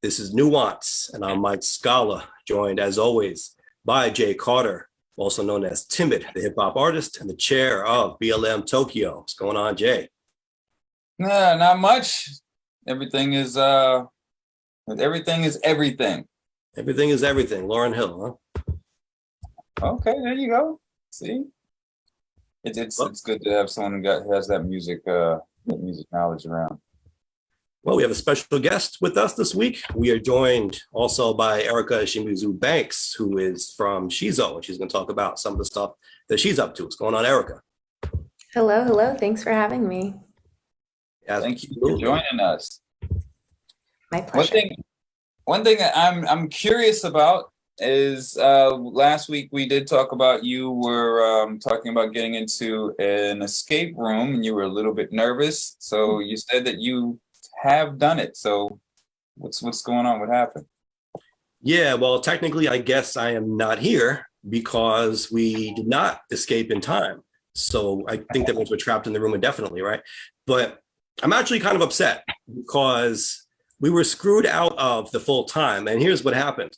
This is Nuance, and I'm Mike Scala, joined as always by Jay Carter, also known as Timid, the hip hop artist and the chair of BLM Tokyo. What's going on, Jay? Nah, not much. Everything is everything is everything. Everything is everything. Lauryn Hill, huh? Okay, there you go. See, it's good to have someone who has that music knowledge around. Well, we have a special guest with us this week. We are joined also by Aerica Shimizu Banks, who is from Shiso, and she's going to talk about some of the stuff that she's up to. What's going on, Aerica? Hello. Thanks for having me. Thank you for joining us. My pleasure. One thing that I'm curious about is last week we did talk about you were talking about getting into an escape room and you were a little bit nervous. So you said that you have done it. So what's going on? What happened? Yeah, well, technically, I guess I am not here because we did not escape in time. So I think that means we're trapped in the room indefinitely, right? But I'm actually kind of upset because we were screwed out of the full time. And here's what happened.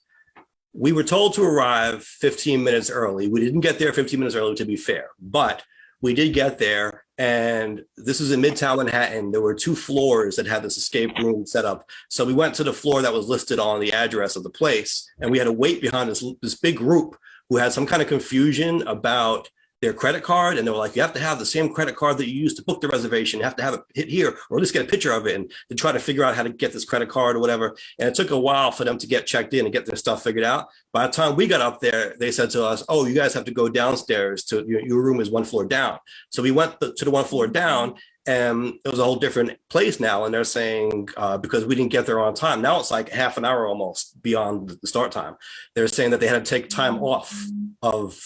We were told to arrive 15 minutes early. We didn't get there 15 minutes early, to be fair, but we did get there. And this is in Midtown Manhattan. There were 2 floors that had this escape room set up. So we went to the floor that was listed on the address of the place. And we had to wait behind this big group who had some kind of confusion about their credit card. And they were like, you have to have the same credit card that you used to book the reservation. You have to have it hit here, or at least get a picture of it, and to try to figure out how to get this credit card or whatever. And it took a while for them to get checked in and get their stuff figured out. By the time we got up there, they said to us, oh, you guys have to go downstairs to your room is 1 floor down. So we went to the 1 floor down, and it was a whole different place now. And they're saying, because we didn't get there on time, now it's like half an hour almost beyond the start time. They're saying that they had to take time off of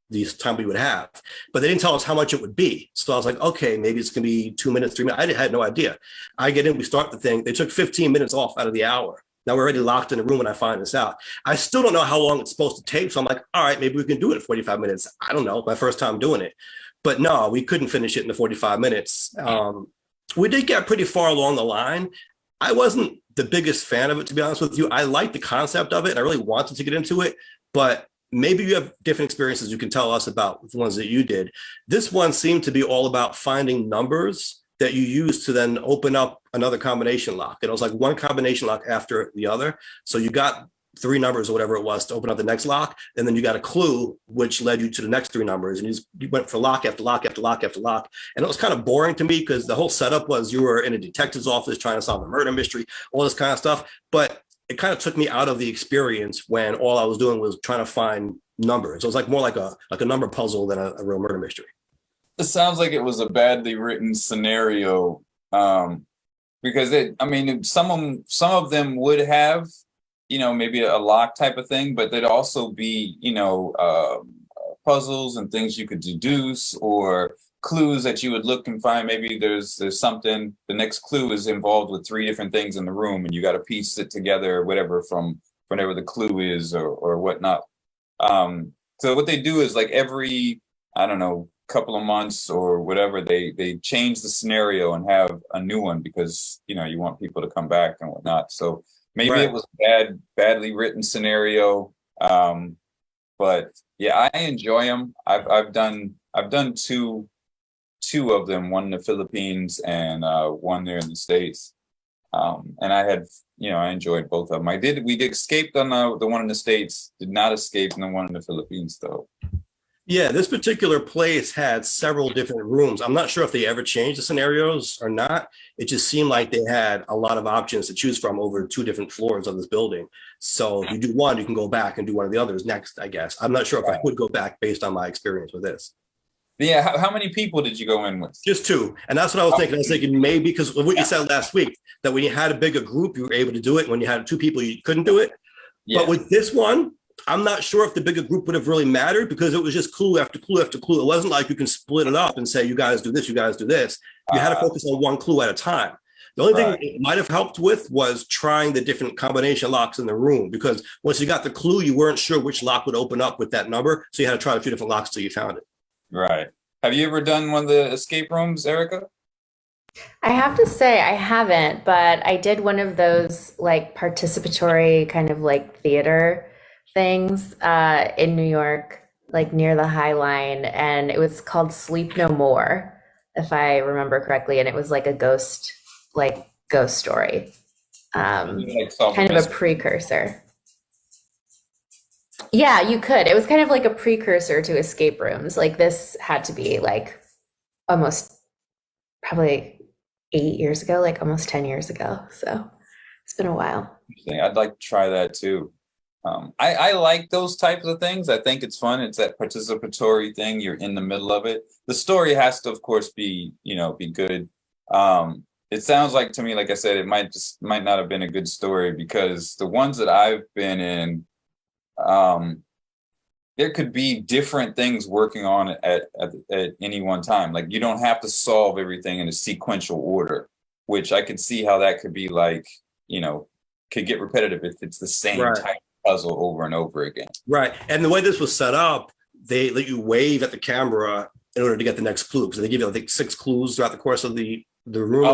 the time we would have, but they didn't tell us how much it would be. So I was like, okay, maybe it's gonna be 2 minutes, 3 minutes. I had no idea. I get in, we start the thing. They took 15 minutes off out of the hour. Now we're already locked in the room when I find this out. I still don't know how long it's supposed to take. So I'm like, all right, maybe we can do it in 45 minutes. I don't know, my first time doing it. But no, we couldn't finish it in the 45 minutes. We did get pretty far along the line. I wasn't the biggest fan of it, to be honest with you. I liked the concept of it, and I really wanted to get into it, but maybe you have different experiences you can tell us about the ones that you did. This one seemed to be all about finding numbers that you use to then open up another combination lock. And it was like one combination lock after the other. So you got 3 numbers or whatever it was to open up the next lock. And then you got a clue, which led you to the next 3 numbers. And you went for lock after lock after lock after lock. And it was kind of boring to me because the whole setup was you were in a detective's office trying to solve a murder mystery, all this kind of stuff. But it kind of took me out of the experience when all I was doing was trying to find numbers. So it was like more like a number puzzle than a real murder mystery. It sounds like it was a badly written scenario, because some of them would have, maybe a lock type of thing, but there'd also be, puzzles and things you could deduce or clues that you would look and find. Maybe there's something, the next clue is involved with 3 different things in the room and you got to piece it together or whatever from whatever the clue is or whatnot. So what they do is like every, I don't know, couple of months or whatever, they change the scenario and have a new one because, you want people to come back and whatnot. So maybe It was a badly written scenario. But yeah, I enjoy them. I've done 2 of them, one in the Philippines and one there in the States. And I had, I enjoyed both of them. We did escape on the one in the States, did not escape on the one in the Philippines though. Yeah, this particular place had several different rooms. I'm not sure if they ever changed the scenarios or not. It just seemed like they had a lot of options to choose from over 2 different floors of this building. So if you do one, you can go back and do one of the others next, I guess. I'm not sure if I would go back based on my experience with this. Yeah, how many people did you go in with? Just 2. And that's what I was thinking. I was thinking maybe because what you said last week, that when you had a bigger group, you were able to do it. When you had 2 people, you couldn't do it. Yeah. But with this one, I'm not sure if the bigger group would have really mattered because it was just clue after clue after clue. It wasn't like you can split it up and say, you guys do this, you guys do this. You had to focus on one clue at a time. The only thing it might have helped with was trying the different combination locks in the room, because once you got the clue, you weren't sure which lock would open up with that number. So you had to try a few different locks till you found it. Right. Have you ever done one of the escape rooms, Aerica? I have to say I haven't, but I did one of those like participatory kind of like theater things in New York, like near the High Line, and it was called Sleep No More, if I remember correctly, and it was like a ghost story, um, Like solve a kind of a mystery. precursor. Yeah, you could. It was kind of like a precursor to escape rooms. Like this had to be like almost probably 8 years ago, like almost 10 years ago. So it's been a while. Thing. I'd like to try that too. I like those types of things. I think it's fun. It's that participatory thing. You're in the middle of it. The story has to, of course, be be good. It sounds like to me, like I said, it might not have been a good story because the ones that I've been in, there could be different things working on at any one time. Like you don't have to solve everything in a sequential order, which I could see how that could be like, could get repetitive if it's the same Right. type of puzzle over and over again. Right. And the way this was set up, they let you wave at the camera in order to get the next clue. Because they give you, I think, 6 clues throughout the course of the room.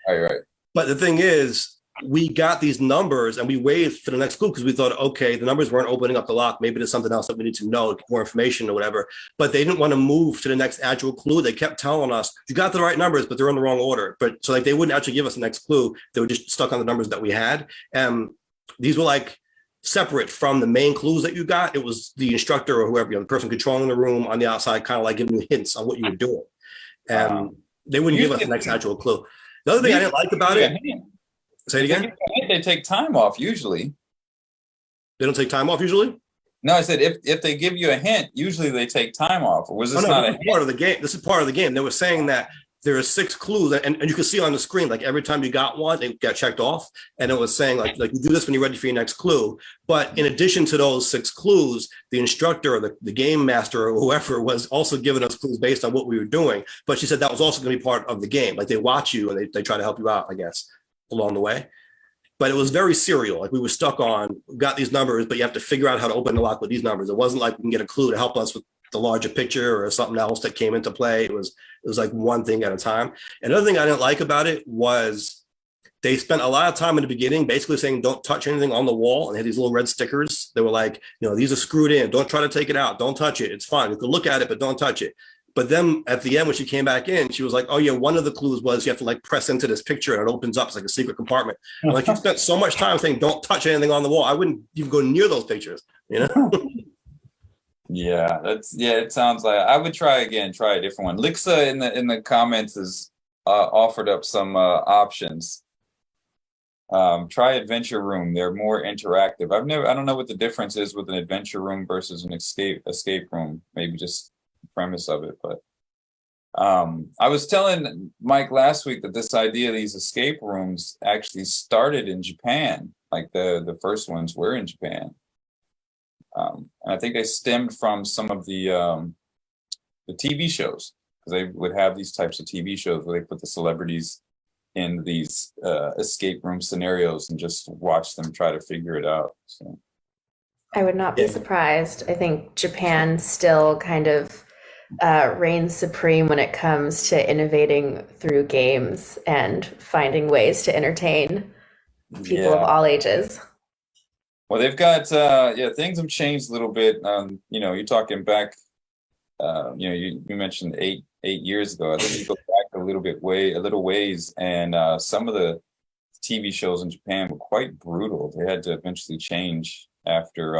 Right. But the thing is, we got these numbers and we waited for the next clue because we thought, okay, the numbers weren't opening up the lock. Maybe there's something else that we need to know, more information or whatever. But they didn't want to move to the next actual clue. They kept telling us, you got the right numbers, but they're in the wrong order. But so like they wouldn't actually give us the next clue. They were just stuck on the numbers that we had. And these were like separate from the main clues that you got. It was the instructor or whoever, the person controlling the room on the outside, kind of like giving you hints on what you were doing. And they wouldn't give us the next actual clue. The other thing I didn't like about it, say it again. They take time off usually. They don't take time off usually? No, I said if they give you a hint, usually they take time off. Or was this not a part of the game? This is part of the game. They were saying that there are 6 clues, and you can see on the screen, like every time you got one, they got checked off. And it was saying like you do this when you're ready for your next clue. But in addition to those 6 clues, the instructor or the game master or whoever was also giving us clues based on what we were doing. But she said that was also going to be part of the game. Like they watch you and they try to help you out, I guess, along the way. But it was very serial. Like we were stuck on, got these numbers, but you have to figure out how to open the lock with these numbers. It wasn't like we can get a clue to help us with the larger picture or something else that came into play. It was like one thing at a time. Another thing I didn't like about it was they spent a lot of time in the beginning basically saying don't touch anything on the wall, and they had these little red stickers. They were like, these are screwed in. Don't try to take it out. Don't touch it. It's fine. You can look at it, but don't touch it. But then at the end, when she came back in, she was like, oh, yeah, one of the clues was you have to like press into this picture and it opens up. It's like a secret compartment. And like you spent so much time saying, don't touch anything on the wall. I wouldn't even go near those pictures, Yeah, it sounds like I would try a different one. Lixa in the comments has offered up some options. Try Adventure Room. They're more interactive. I don't know what the difference is with an adventure room versus an escape room. Maybe just premise of it, but I was telling Mike last week that this idea of these escape rooms actually started in Japan. Like the first ones were in Japan, and I think they stemmed from some of the TV shows, because they would have these types of TV shows where they put the celebrities in these escape room scenarios and just watch them try to figure it out. So I would not be surprised. I think Japan still kind of reigns supreme when it comes to innovating through games and finding ways to entertain people of all ages. Well, they've got things have changed a little bit. You're talking back. You mentioned eight years ago. I think you go back a little ways, and some of the TV shows in Japan were quite brutal. They had to eventually change after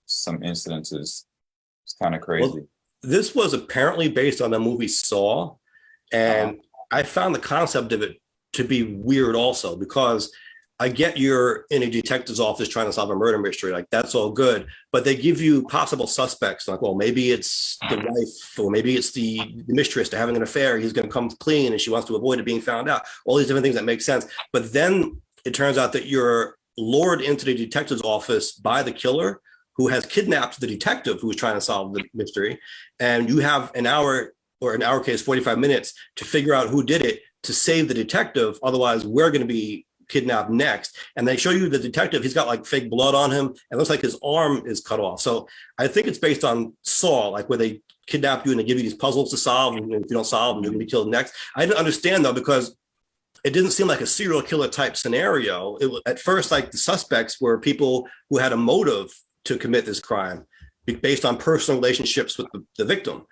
some incidences. It's kind of crazy. Well, this was apparently based on the movie Saw, and I found the concept of it to be weird also, because I get you're in a detective's office trying to solve a murder mystery, like that's all good, but they give you possible suspects, like, well, maybe it's the wife, or maybe it's the mistress. They're having an affair. He's going to come clean and she wants to avoid it being found out. All these different things that make sense. But then it turns out that you're lured into the detective's office by the killer, who has kidnapped the detective who is trying to solve the mystery. And you have an hour, or in our case, 45 minutes to figure out who did it to save the detective. Otherwise, we're going to be kidnap next. And they show you the detective, he's got like fake blood on him, and it looks like his arm is cut off. So I think it's based on Saw, like where they kidnap you and they give you these puzzles to solve, and if you don't solve them, you're gonna be killed next. I didn't understand though, because it didn't seem like a serial killer type scenario. It was, at first, like the suspects were people who had a motive to commit this crime based on personal relationships with the victim.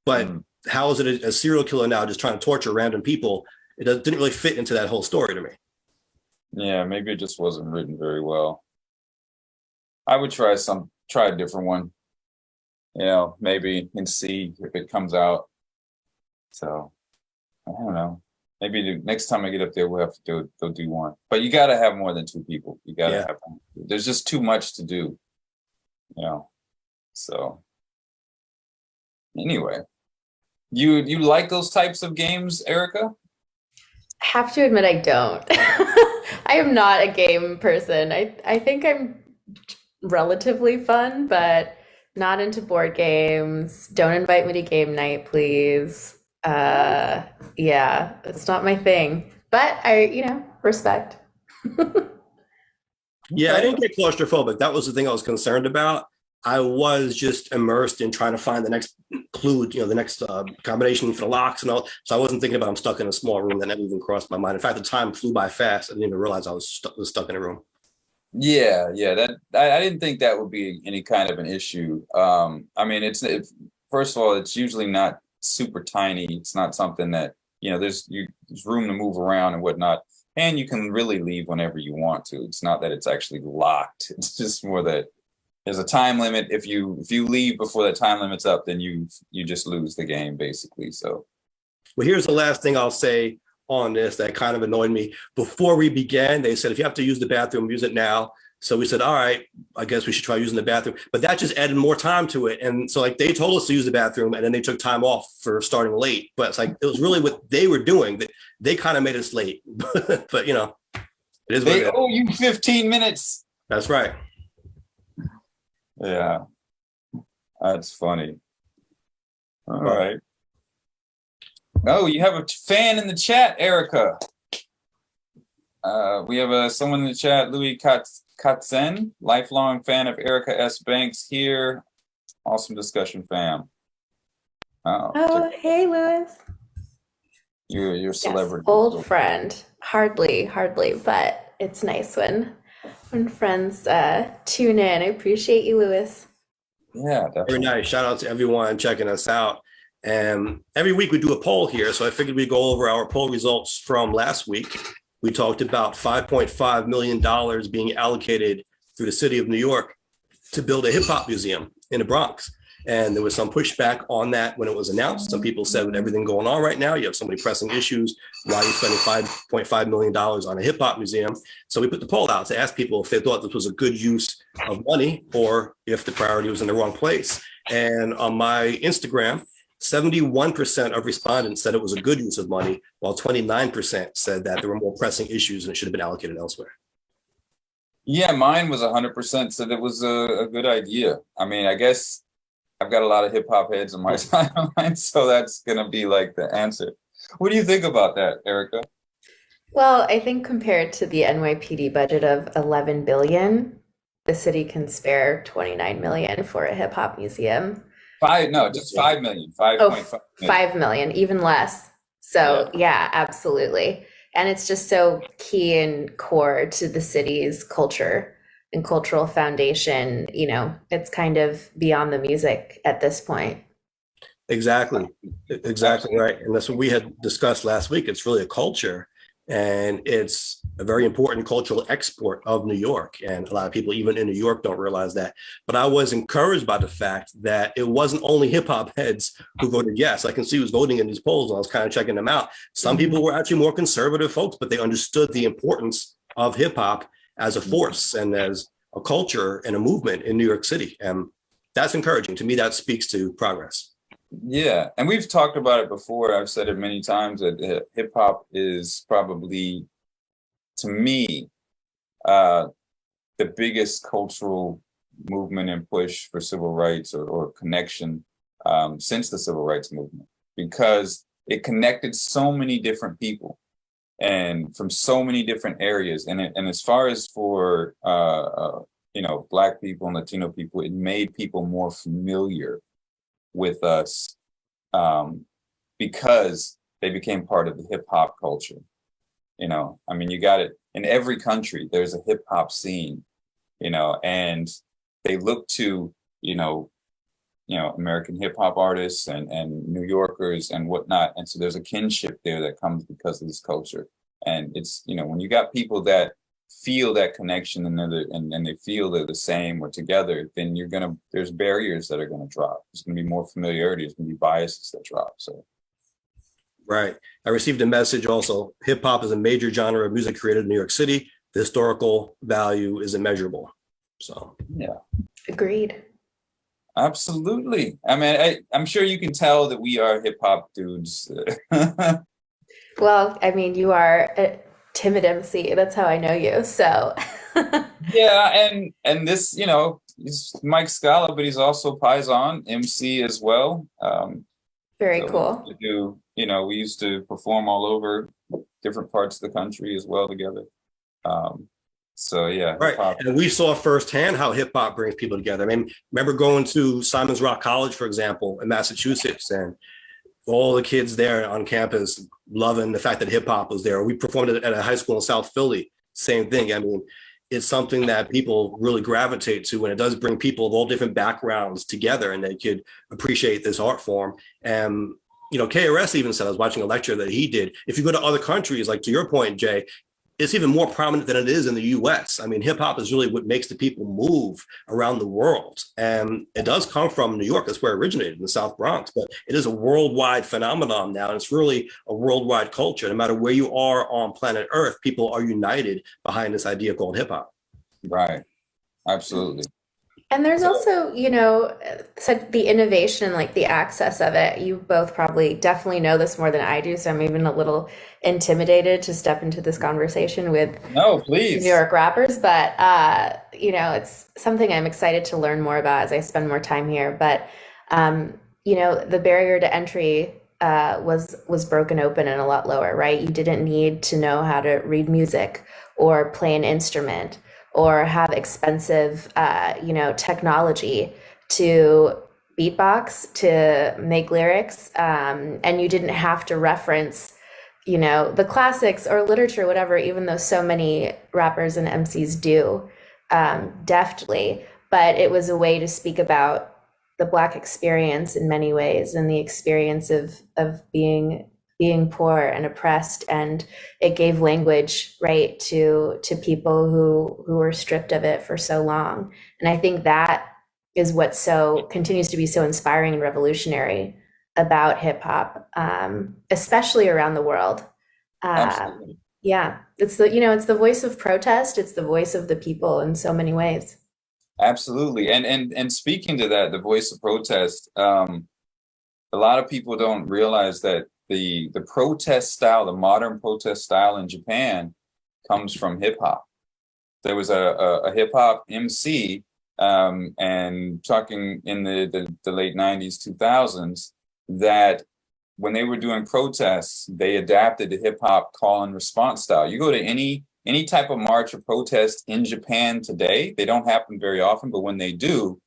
But how is it a serial killer now just trying to torture random people? It didn't really fit into that whole story to me. Yeah, maybe it just wasn't written very well. I would try a different one, maybe, and see if it comes out. So I don't know. Maybe the next time I get up there, we'll have to do one. But you got to have more than 2 people. You got to have. There's just too much to do, So anyway, you like those types of games, Aerica? I have to admit, I don't. I am not a game person. I think I'm relatively fun, but not into board games. Don't invite me to game night, please. Yeah, it's not my thing, but I respect. Yeah, I didn't get claustrophobic. That was the thing I was concerned about. I was just immersed in trying to find the next clue, the next combination for the locks and all. So I wasn't thinking about I'm stuck in a small room. That never even crossed my mind. In fact, the time flew by fast. I didn't even realize I was stuck in a room. Yeah. That I didn't think that would be any kind of an issue. I mean, first of all, it's usually not super tiny. It's not something that there's room to move around and whatnot, and you can really leave whenever you want to. It's not that it's actually locked. It's just more that there's a time limit. If you leave before that time limit's up, then you just lose the game, basically. So, well, here's the last thing I'll say on this that kind of annoyed me. Before we began, they said if you have to use the bathroom, use it now. So we said, all right, I guess we should try using the bathroom. But that just added more time to it. And so like they told us to use the bathroom, and then they took time off for starting late. But it's like it was really what they were doing. That they kind of made us late. But it is what they owe you 15 minutes. That's right. Yeah, that's funny. All right. Oh, you have a fan in the chat, Aerica. We have someone in the chat, Louis Katzen, lifelong fan of Aerica S. Banks here. Awesome discussion, fam. Oh, hey, Louis. You're a celebrity. Yes, old friend. Hardly, but it's nice when friends tune in. I appreciate you, Louis. Yeah, definitely. Very nice. Shout out to everyone checking us out. And every week we do a poll here. So I figured we'd go over our poll results from last week. We talked about $5.5 million being allocated through the city of New York to build a hip hop museum in the Bronx. And there was some pushback on that when it was announced. Some people said with everything going on right now, you have so many pressing issues. Why are you spending $5.5 million on a hip hop museum? So we put the poll out to ask people if they thought this was a good use of money or if the priority was in the wrong place. And on my Instagram, 71% of respondents said it was a good use of money, while 29% said that there were more pressing issues and it should have been allocated elsewhere. Yeah, mine was 100% said it was a good idea. I mean, I guess I've got a lot of hip hop heads on my timeline, so that's going to be like the answer. What do you think about that, Aerica? Well, I think compared to the NYPD budget of 11 billion, the city can spare 29 million for a hip hop museum. Just 5 million. 5.5 million. 5 million, even less. So yeah, absolutely. And it's just so key and core to the city's culture and cultural foundation. It's kind of beyond the music at this point. Exactly right. And that's what we had discussed last week. It's really a culture, and it's a very important cultural export of New York. And a lot of people, even in New York, don't realize that. But I was encouraged by the fact that it wasn't only hip hop heads who voted yes. I can see who's voting in these polls, and I was kind of checking them out. Some people were actually more conservative folks, but they understood the importance of hip hop as a force and as a culture and a movement in New York City. And that's encouraging. To me, that speaks to progress. Yeah, and we've talked about it before. I've said it many times that hip hop is probably, to me, the biggest cultural movement and push for civil rights or connection since the civil rights movement, because it connected so many different people. and from so many different areas. And as far as for Black people and Latino people, it made people more familiar with us, because they became part of the hip hop culture. I mean, you got it in every country. There's a hip hop scene, and they look to American hip hop artists and New Yorkers and whatnot. And so there's a kinship there that comes because of this culture. And it's, when you got people that feel that connection and they feel they're the same or together, then there's barriers that are going to drop. There's going to be more familiarity. There's going to be biases that drop. So. Right. I received a message also. Hip hop is a major genre of music created in New York City. The historical value is immeasurable. So, yeah. Agreed. Absolutely. I mean, I'm sure you can tell that we are hip hop dudes. Well, I mean, you are a timid MC. That's how I know you. So. Yeah, and this, he's Mike Scala, but he's also Paisan MC as well. Very cool. We used to perform all over different parts of the country as well together. So yeah, right. And we saw firsthand how hip hop brings people together. I mean, remember going to Simon's Rock College, for example, in Massachusetts, and all the kids there on campus loving the fact that hip hop was there. We performed at a high school in South Philly. Same thing. I mean, it's something that people really gravitate to, and it does bring people of all different backgrounds together, and they could appreciate this art form. And KRS even said, I was watching a lecture that he did, if you go to other countries, like to your point, Jay, it's even more prominent than it is in the US. I mean, hip hop is really what makes the people move around the world. And it does come from New York. That's where it originated, in the South Bronx. But it is a worldwide phenomenon now. And it's really a worldwide culture. No matter where you are on planet Earth, people are united behind this idea called hip hop. Right. Absolutely. And there's also, said the innovation, like the access of it. You both probably definitely know this more than I do, so I'm even a little intimidated to step into this conversation with please. New York rappers. But it's something I'm excited to learn more about as I spend more time here. But the barrier to entry was broken open and a lot lower, right? You didn't need to know how to read music or play an instrument or have expensive, technology to beatbox, to make lyrics. And you didn't have to reference, the classics or literature, whatever, even though so many rappers and MCs do deftly. But it was a way to speak about the Black experience in many ways, and the experience of being poor and oppressed, and it gave language, right, to people who were stripped of it for so long. And I think that is what continues to be so inspiring and revolutionary about hip hop, especially around the world. Yeah, it's the voice of protest. It's the voice of the people in so many ways. Absolutely. And speaking to that, the voice of protest, a lot of people don't realize that the protest style, the modern protest style in Japan, comes from hip hop. There was a hip hop MC, and talking in the late 90s, 2000s, that when they were doing protests, they adapted the hip hop call and response style. You go to any type of march or protest in Japan today, they don't happen very often, but when they do,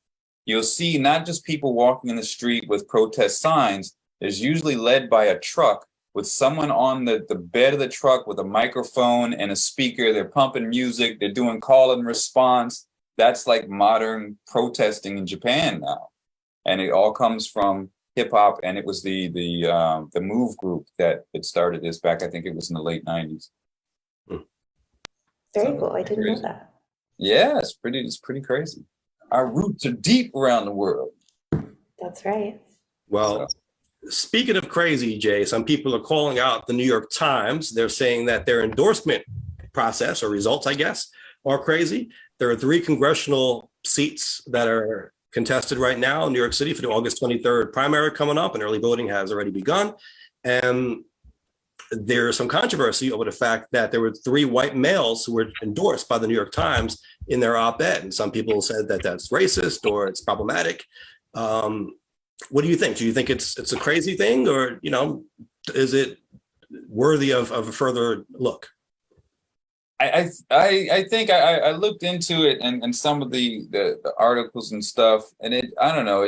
you'll see not just people walking in the street with protest signs. There's usually led by a truck with someone on the bed of the truck with a microphone and a speaker. They're pumping music. They're doing call and response. That's like modern protesting in Japan now. And it all comes from hip hop. And it was the Move group that started this back. I think it was in the late 90s. Very cool. I didn't know that. Yeah, it's pretty crazy. Our roots are deep around the world. That's right. Well, speaking of crazy, Jay, some people are calling out the New York Times. They're saying that their endorsement process, or results, I guess, are crazy. There are 3 congressional seats that are contested right now in New York City for the August 23rd primary coming up, and early voting has already begun. And there's some controversy over the fact that there were 3 white males who were endorsed by the New York Times in their op-ed. And some people said that that's racist or it's problematic. What do you think? Do you think it's a crazy thing, or, is it worthy of a further look? I think I looked into it and some of the articles and stuff, and I don't know,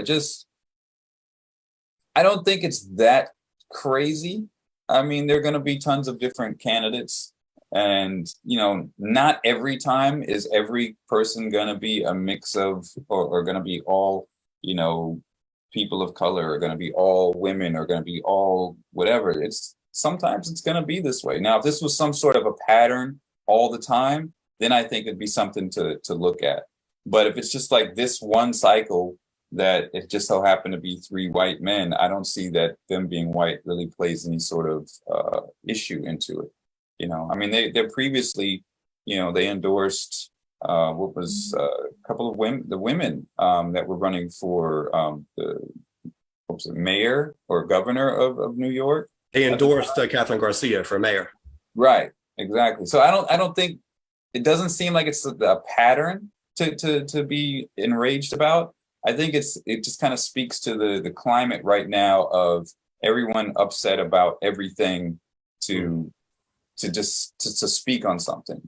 I don't think it's that crazy. I mean, there are going to be tons of different candidates, and not every time is every person going to be a mix of, or going to be all people of color, or going to be all women, or going to be all whatever. Sometimes it's going to be this way. Now, if this was some sort of a pattern all the time, then I think it'd be something to look at. But if it's just like this one cycle that it just so happened to be 3 white men, I don't see that them being white really plays any sort of issue into it. I mean, they're previously, they endorsed what was a couple of the women that were running for what was it, mayor or governor of New York. They endorsed Catherine Garcia for mayor. Right. Exactly. So I don't think, it doesn't seem like it's a pattern to be enraged about. I think it just kind of speaks to the climate right now of everyone upset about everything to speak on something,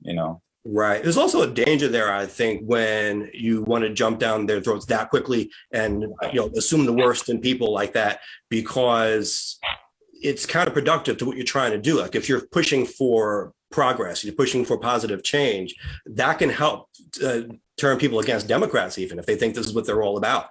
Right. There's also a danger there, I think, when you want to jump down their throats that quickly and assume the worst in people like that, because it's counterproductive to what you're trying to do. Like if you're pushing for progress, you're pushing for positive change, that can help turn people against Democrats, even if they think this is what they're all about.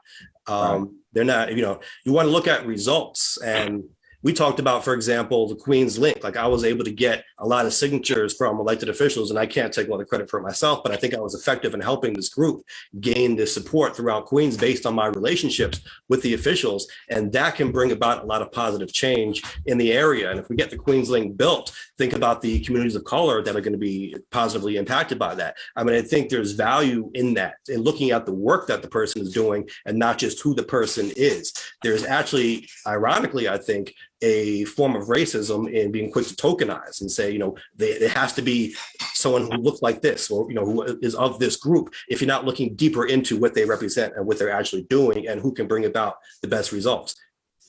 Right. They're not, you want to look at results. And we talked about, for example, the Queen's Link. Like I was able to get a lot of signatures from elected officials, and I can't take all the credit for it myself, but I think I was effective in helping this group gain the support throughout Queens based on my relationships with the officials. And that can bring about a lot of positive change in the area. And if we get the Queen's Link built, think about the communities of color that are going to be positively impacted by that. I mean, I think there's value in that, in looking at the work that the person is doing and not just who the person is. There's actually, ironically, I think, a form of racism in being quick to tokenize and say, there has to be someone who looks like this, or, who is of this group, if you're not looking deeper into what they represent and what they're actually doing and who can bring about the best results.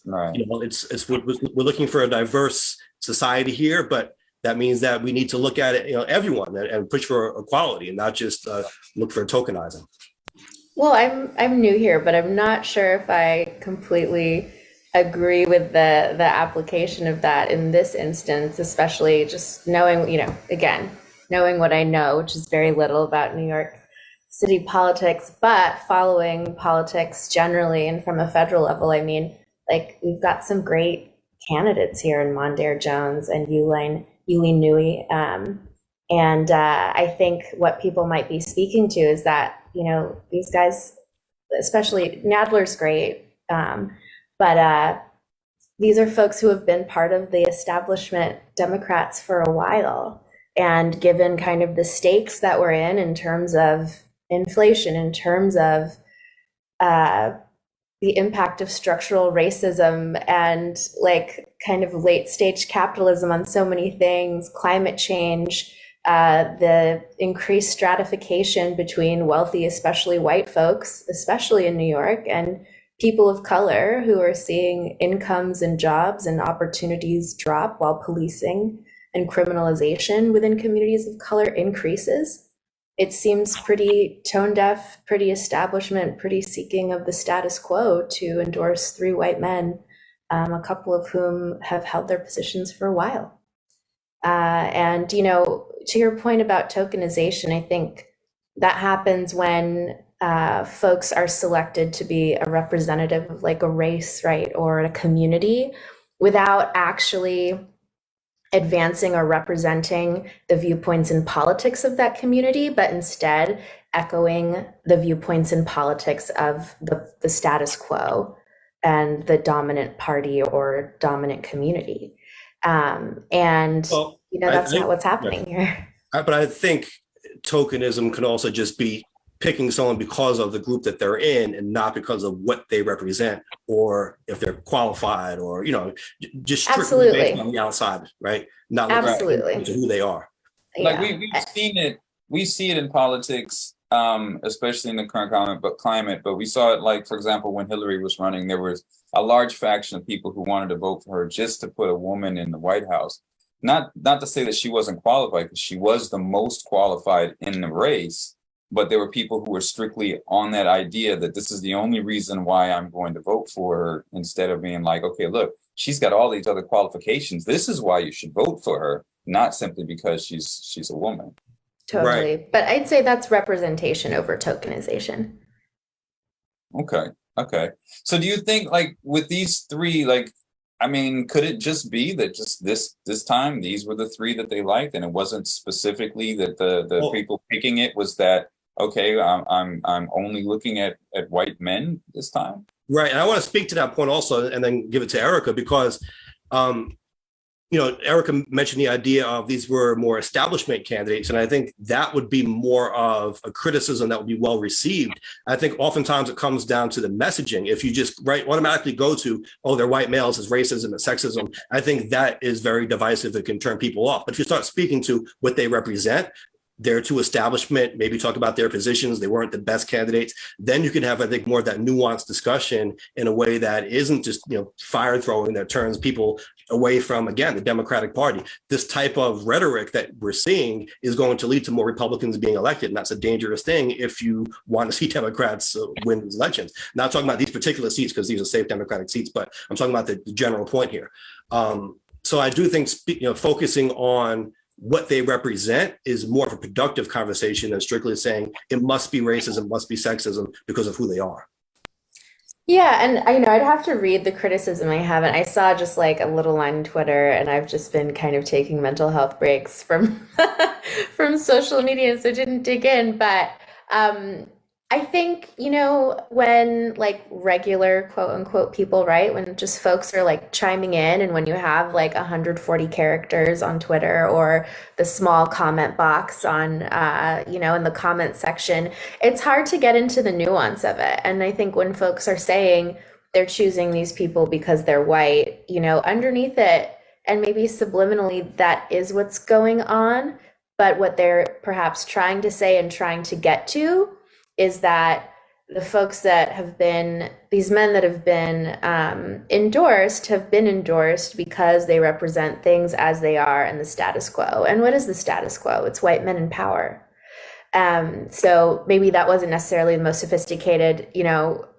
Right. We're looking for a diverse society here, but that means that we need to look at it, everyone, and push for equality and not just look for tokenizing. Well, I'm new here, but I'm not sure if I completely agree with the application of that in this instance, especially just knowing, again, knowing what I know, which is very little about New York City politics, but following politics generally and from a federal level. I mean, like we've got some great candidates here in Mondaire Jones and Yuli Nui. And I think what people might be speaking to is that, these guys, especially Nadler's great, but these are folks who have been part of the establishment Democrats for a while. And given kind of the stakes that we're in terms of inflation, in terms of the impact of structural racism and like kind of late stage capitalism on so many things, climate change, the increased stratification between wealthy, especially white folks, especially in New York, and people of color who are seeing incomes and jobs and opportunities drop while policing and criminalization within communities of color increases. It seems pretty tone deaf, pretty establishment, pretty seeking of the status quo to endorse 3 white men, a couple of whom have held their positions for a while. And, to your point about tokenization, I think that happens when folks are selected to be a representative of like a race, right, or a community without actually advancing or representing the viewpoints and politics of that community, but instead echoing the viewpoints and politics of the status quo and the dominant party or dominant community. That's not what's happening here. But I think tokenism can also just be picking someone because of the group that they're in and not because of what they represent or if they're qualified or, just strictly based on the outside, right? Not looking into who they are. Like we've seen it, we see it in politics, especially in the current climate, but we saw it like, for example, when Hillary was running, there was a large faction of people who wanted to vote for her just to put a woman in the White House. not to say that she wasn't qualified, because she was the most qualified in the race, but there were people who were strictly on that idea that this is the only reason why I'm going to vote for her, instead of being like, okay, look, she's got all these other qualifications. This is why you should vote for her, not simply because she's a woman. Totally. Right. But I'd say that's representation over tokenization. Okay. Okay. So do you think, like, with these three, like, I mean, could it just be that just this time these were the three that they liked, and it wasn't specifically that the Well, people picking it was that, okay, I'm only looking at white men this time? right. And I want to speak to that point also and then give it to Aerica because um, Aerica mentioned the idea of these were more establishment candidates. And I think that would be more of a criticism that would be well received. I think oftentimes it comes down to the messaging. If you just automatically go to, oh, they're white males, it's racism, it's sexism, I think that is very divisive. It can turn people off. But if you start speaking to what they represent, their to establishment, maybe talk about their positions, they weren't the best candidates, then you can have, I think, more of that nuanced discussion in a way that isn't just, fire throwing that turns people away from, again, the Democratic Party. This type of rhetoric that we're seeing is going to lead to more Republicans being elected. And that's a dangerous thing if you want to see Democrats win these elections. Not talking about these particular seats because these are safe Democratic seats, but I'm talking about the general point here. So I do think, focusing on what they represent is more of a productive conversation than strictly saying it must be racism, must be sexism because of who they are. Yeah, and I'd have to read the criticism. I haven't. I saw just like a little line on Twitter, and I've just been kind of taking mental health breaks from from social media, so didn't dig in. But I think, when like regular quote unquote people, right? When just folks are like chiming in, and when you have like 140 characters on Twitter, or the small comment box on, in the comment section, it's hard to get into the nuance of it. And I think when folks are saying they're choosing these people because they're white, underneath it, and maybe subliminally, that is what's going on. But what they're perhaps trying to say and trying to get to is that the folks that have been, these men that have been endorsed have been endorsed because they represent things as they are in the status quo. And what is the status quo? It's white men in power. So maybe that wasn't necessarily the most sophisticated,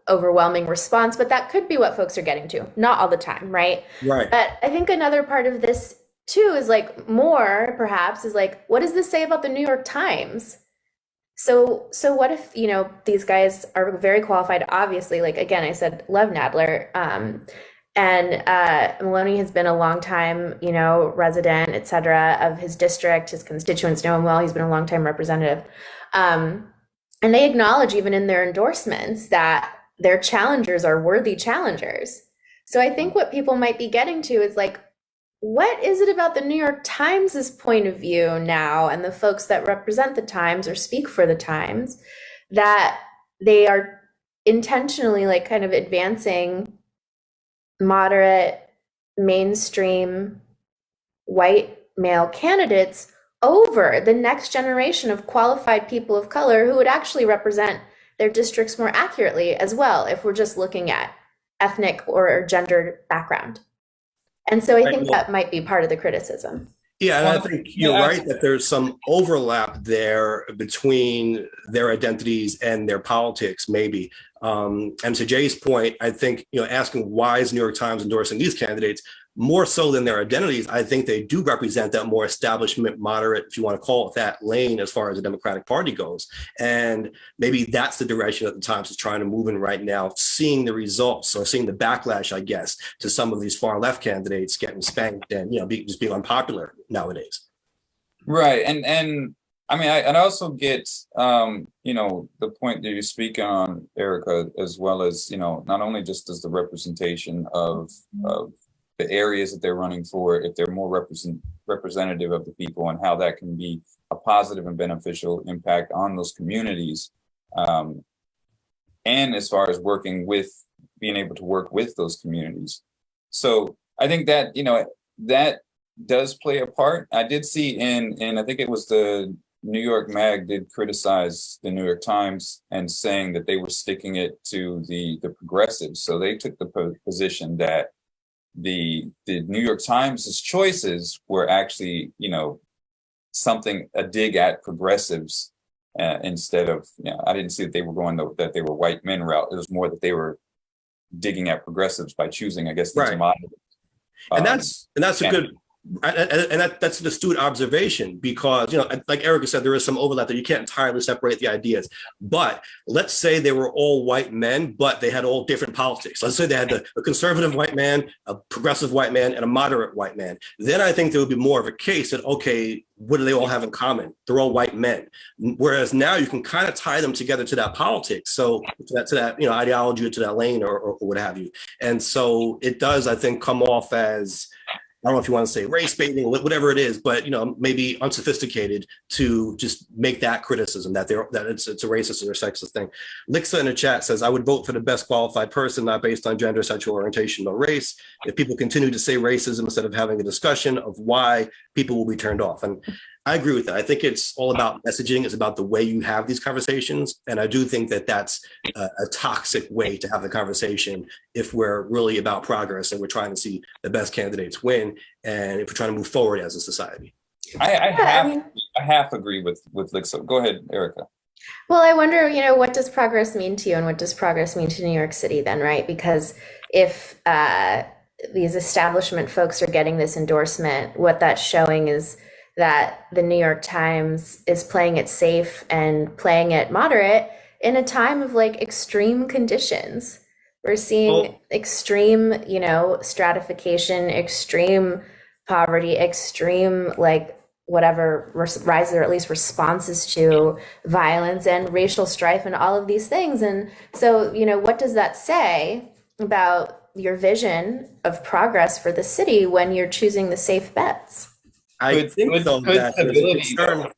overwhelming response, but that could be what folks are getting to. Not all the time, right? Right. But I think another part of this too is like more perhaps is like, what does this say about the New York Times? So what if, these guys are very qualified, obviously, like, again, I said, love Nadler, and Maloney has been a long time, resident, et cetera, of his district. His constituents know him well. He's been a long time representative. And they acknowledge even in their endorsements that their challengers are worthy challengers. So I think what people might be getting to is like, what is it about the New York Times' point of view now, and the folks that represent the Times or speak for the Times, that they are intentionally like kind of advancing moderate, mainstream, white male candidates over the next generation of qualified people of color who would actually represent their districts more accurately as well, if we're just looking at ethnic or gendered background. And so I think that might be part of the criticism. Yeah, and I think you're right that there's some overlap there between their identities and their politics, maybe. And to Jay's point, I think, asking why is New York Times endorsing these candidates more so than their identities, I think they do represent that more establishment, moderate, if you want to call it that, lane as far as the Democratic Party goes. And maybe that's the direction that the Times is trying to move in right now, seeing the results or seeing the backlash, I guess, to some of these far left candidates getting spanked and, just being unpopular nowadays. Right. And I mean, I also get, the point that you're speaking on, Aerica, as well as, not only just as the representation of the areas that they're running for, if they're more representative of the people, and how that can be a positive and beneficial impact on those communities. And as far as being able to work with those communities. So I think that, that does play a part. I did see in I think it was the New York Mag did criticize the New York Times and saying that they were sticking it to the progressives. So they took the position that the New York Times' choices were actually, a dig at progressives, instead of, I didn't see that they were going that they were white men route. It was more that they were digging at progressives by choosing, I guess, these Right. moderate. And that's a good, and that's an astute observation, because like Aerica said, there is some overlap that you can't entirely separate the ideas. But let's say they were all white men, but they had all different politics. Let's say they had a conservative white man, a progressive white man, and a moderate white man. Then I think there would be more of a case that, okay, what do they all have in common? They're all white men. Whereas now you can kind of tie them together to that politics, so to that ideology, or to that lane, or what have you. And so it does, I think, come off as, I don't know if you want to say race baiting, whatever it is, but maybe unsophisticated to just make that criticism that it's a racist or a sexist thing. Lixa in the chat says, I would vote for the best qualified person, not based on gender, sexual orientation, or race. If people continue to say racism instead of having a discussion of why, people will be turned off. And I agree with that. I think it's all about messaging. It's about the way you have these conversations. And I do think that that's a toxic way to have the conversation if we're really about progress and we're trying to see the best candidates win, and if we're trying to move forward as a society. I half agree with Lixa. Go ahead, Aerica. Well, I wonder, what does progress mean to you, and what does progress mean to New York City then, right? Because if these establishment folks are getting this endorsement, what that's showing is that the New York Times is playing it safe and playing it moderate in a time of extreme conditions. We're seeing extreme, stratification, extreme poverty, extreme whatever rise, or at least responses to violence and racial strife and all of these things. And so, what does that say about your vision of progress for the city when you're choosing the safe bets? I think though that there's a concern.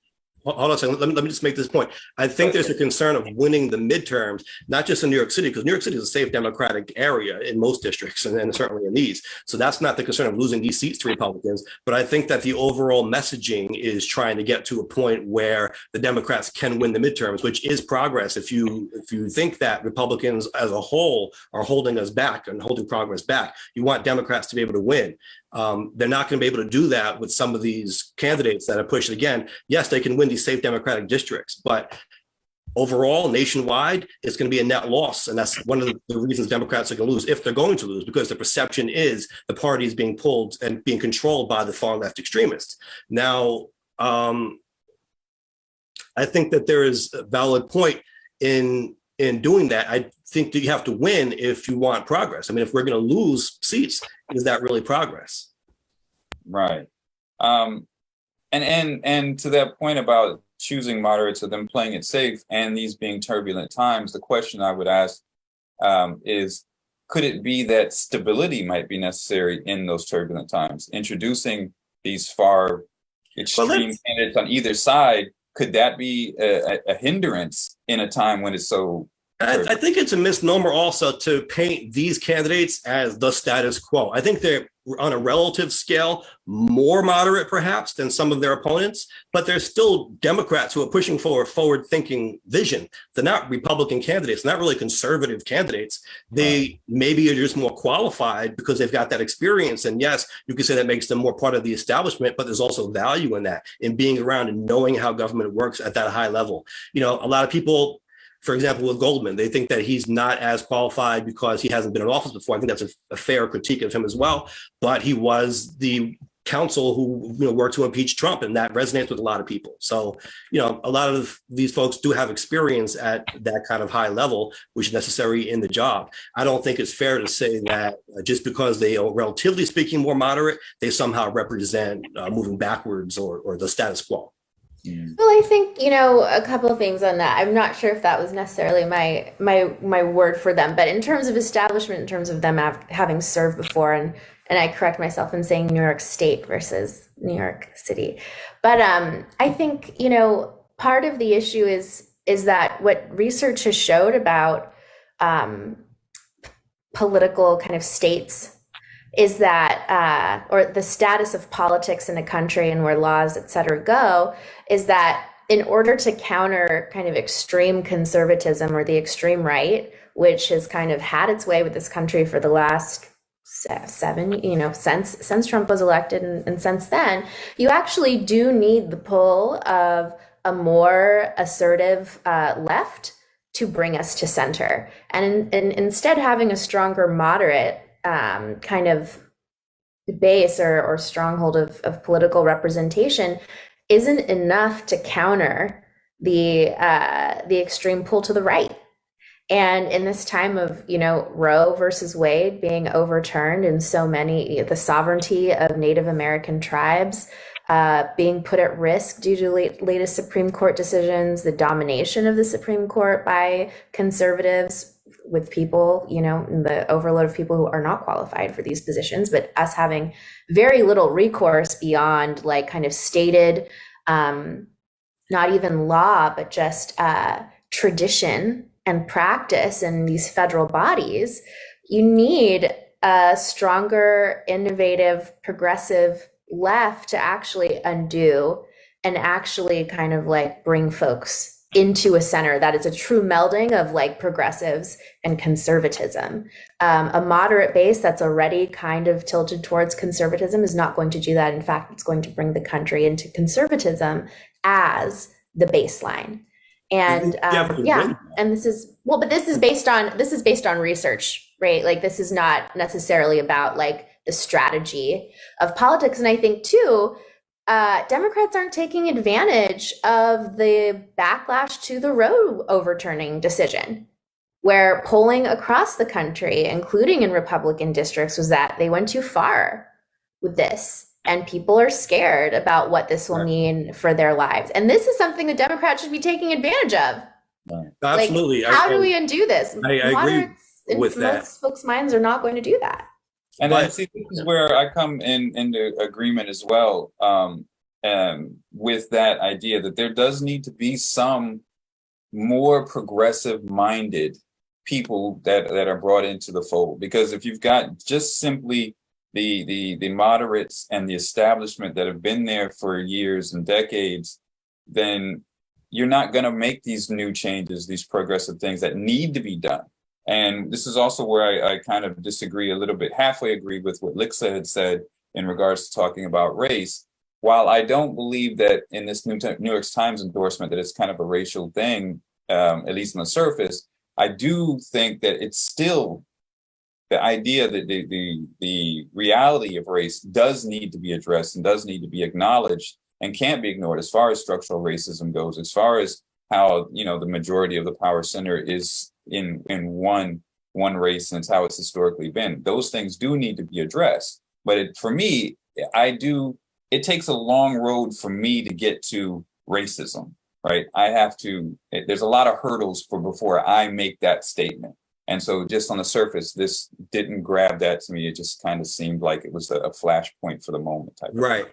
Hold on a second. Let me just make this point. I think there's a concern of winning the midterms, not just in New York City, because New York City is a safe Democratic area in most districts, and certainly in these. So that's not the concern of losing these seats to Republicans. But I think that the overall messaging is trying to get to a point where the Democrats can win the midterms, which is progress. If you think that Republicans as a whole are holding us back and holding progress back, you want Democrats to be able to win. They're not going to be able to do that with some of these candidates that are pushed. Again, yes, they can win these safe Democratic districts, but overall, nationwide, it's going to be a net loss. And that's one of the reasons Democrats are going to lose, if they're going to lose, because the perception is the party is being pulled and being controlled by the far left extremists. Now, I think that there is a valid point in doing that. I think that you have to win if you want progress. I mean, if we're going to lose seats, is that really progress? Right. And to that point about choosing moderates or them playing it safe and these being turbulent times, the question I would ask is, could it be that stability might be necessary in those turbulent times? Introducing these far extreme candidates on either side, could that be a hindrance in a time when it's so turbulent? I think it's a misnomer also to paint these candidates as the status quo. I think they're, on a relative scale, more moderate perhaps than some of their opponents, but they're still Democrats who are pushing for a forward-thinking vision. They're not Republican candidates, not really conservative candidates. They maybe are just more qualified because they've got that experience. And yes, you could say that makes them more part of the establishment, but there's also value in that, in being around and knowing how government works at that high level. A lot of people, for example, with Goldman, they think that he's not as qualified because he hasn't been in office before. I think that's a fair critique of him as well. But he was the counsel who worked to impeach Trump, and that resonates with a lot of people. So, a lot of these folks do have experience at that kind of high level, which is necessary in the job. I don't think it's fair to say that just because they are, relatively speaking, more moderate, they somehow represent moving backwards or the status quo. Well, I think, a couple of things on that. I'm not sure if that was necessarily my word for them, but in terms of establishment, in terms of them having served before, and I correct myself in saying New York State versus New York City. But I think, part of the issue is that what research has showed about political kind of states is that, or the status of politics in a country and where laws, et cetera, go, is that in order to counter kind of extreme conservatism or the extreme right, which has kind of had its way with this country for the last seven, since Trump was elected, and since then, you actually do need the pull of a more assertive left to bring us to center. And instead having a stronger moderate kind of base or stronghold of political representation isn't enough to counter the extreme pull to the right. And in this time of, Roe versus Wade being overturned, and so many, the sovereignty of Native American tribes being put at risk due to latest Supreme Court decisions, the domination of the Supreme Court by conservatives with people, the overload of people who are not qualified for these positions, but us having very little recourse beyond like kind of stated, not even law, but just tradition and practice in these federal bodies. You need a stronger, innovative, progressive left to actually undo and actually kind of like bring folks into a center that is a true melding of like progressives and conservatism. A moderate base that's already kind of tilted towards conservatism is not going to do that. In fact, it's going to bring the country into conservatism as the baseline. And and this is based on research, right? Like this is not necessarily about like the strategy of politics. And I think too, Democrats aren't taking advantage of the backlash to the Roe overturning decision, where polling across the country, including in Republican districts, was that they went too far with this. And people are scared about what this will mean for their lives. And this is something the Democrats should be taking advantage of. Absolutely. Like, how do we undo this? I agree with that. Most folks' minds are not going to do that. And I see this is where I come into agreement as well with that idea that there does need to be some more progressive-minded people that are brought into the fold. Because if you've got just simply the moderates and the establishment that have been there for years and decades, then you're not going to make these new changes, these progressive things that need to be done. And this is also where I kind of disagree a little bit, halfway agree with what Lixa had said in regards to talking about race. While I don't believe that in this New York Times endorsement that it's kind of a racial thing, at least on the surface, I do think that it's still the idea that the reality of race does need to be addressed and does need to be acknowledged and can't be ignored as far as structural racism goes, as far as how, the majority of the power center is in one race, and it's how it's historically been. Those things do need to be addressed. But for me, it takes a long road for me to get to racism, right? There's a lot of hurdles before I make that statement. And so just on the surface, this didn't grab that to me. It just kind of seemed like it was a flashpoint for the moment type. Right.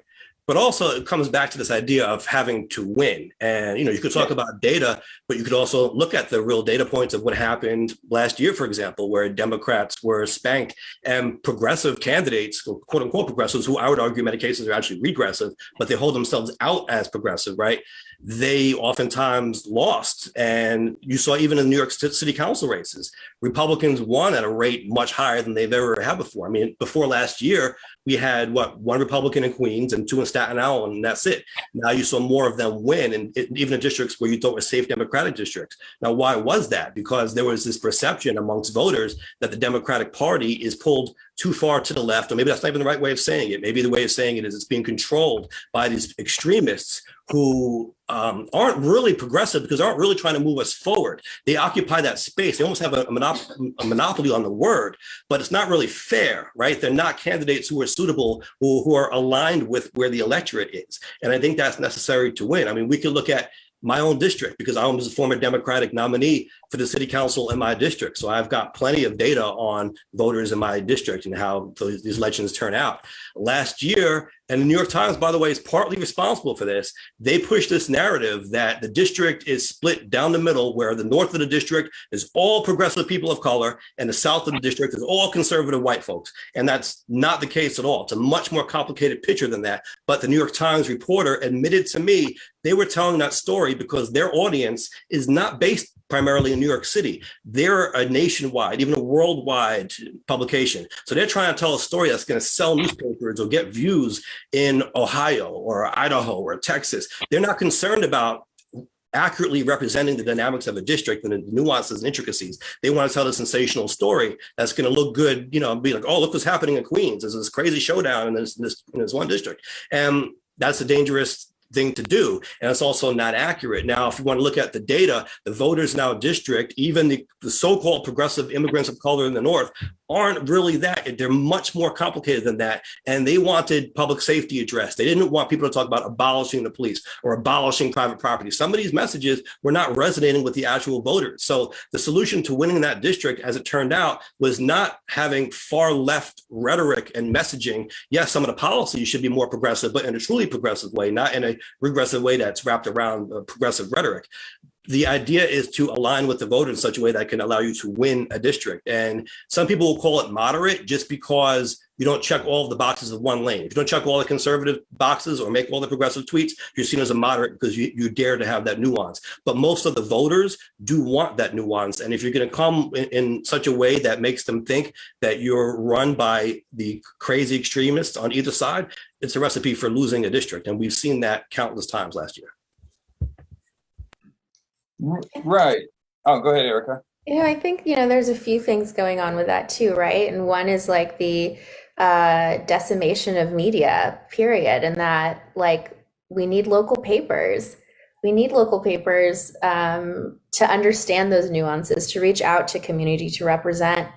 But also it comes back to this idea of having to win. And, you could talk about data, but you could also look at the real data points of what happened last year, for example, where Democrats were spanked and progressive candidates, quote unquote progressives, who I would argue in many cases are actually regressive, but they hold themselves out as progressive, right? They oftentimes lost. And you saw even in New York City Council races, Republicans won at a rate much higher than they've ever had before. I mean, before last year, we had one Republican in Queens and two in Staten Island, and that's it. Now you saw more of them win, and even in districts where you thought were safe Democratic districts. Now, why was that? Because there was this perception amongst voters that the Democratic Party is pulled too far to the left, or maybe that's not even the right way of saying it. Maybe the way of saying it is it's being controlled by these extremists who aren't really progressive because they aren't really trying to move us forward. They occupy that space. They almost have a monopoly on the word, but it's not really fair, right? They're not candidates who are suitable, who are aligned with where the electorate is. And I think that's necessary to win. I mean, we could look at my own district because I was a former Democratic nominee for the city council in my district. So I've got plenty of data on voters in my district and how these elections turn out. Last year, and the New York Times, by the way, is partly responsible for this. They pushed this narrative that the district is split down the middle, where the north of the district is all progressive people of color and the south of the district is all conservative white folks. And that's not the case at all. It's a much more complicated picture than that. But the New York Times reporter admitted to me they were telling that story because their audience is not based primarily in New York City. They're a nationwide, even a worldwide publication. So they're trying to tell a story that's going to sell newspapers or get views in Ohio or Idaho or Texas. They're not concerned about accurately representing the dynamics of a district and the nuances and intricacies. They want to tell a sensational story that's going to look good, be like, oh, look what's happening in Queens. There's this crazy showdown in this one district. And that's a dangerous thing to do. And it's also not accurate. Now, if you want to look at the data, the voters in our district, even the so-called progressive immigrants of color in the North, aren't really that. They're much more complicated than that. And they wanted public safety addressed. They didn't want people to talk about abolishing the police or abolishing private property. Some of these messages were not resonating with the actual voters. So the solution to winning that district, as it turned out, was not having far left rhetoric and messaging. Yes, some of the policies should be more progressive, but in a truly progressive way, not in a regressive way that's wrapped around progressive rhetoric. The idea is to align with the voter in such a way that can allow you to win a district. And some people will call it moderate just because you don't check all of the boxes of one lane. If you don't check all the conservative boxes or make all the progressive tweets, you're seen as a moderate because you dare to have that nuance. But most of the voters do want that nuance. And if you're going to come in such a way that makes them think that you're run by the crazy extremists on either side, it's a recipe for losing a district. And we've seen that countless times last year. Right. Oh, go ahead, Aerica. Yeah, I think, there's a few things going on with that too, right? And one is like the decimation of media, period. And that we need local papers. We need local papers to understand those nuances, to reach out to community, to represent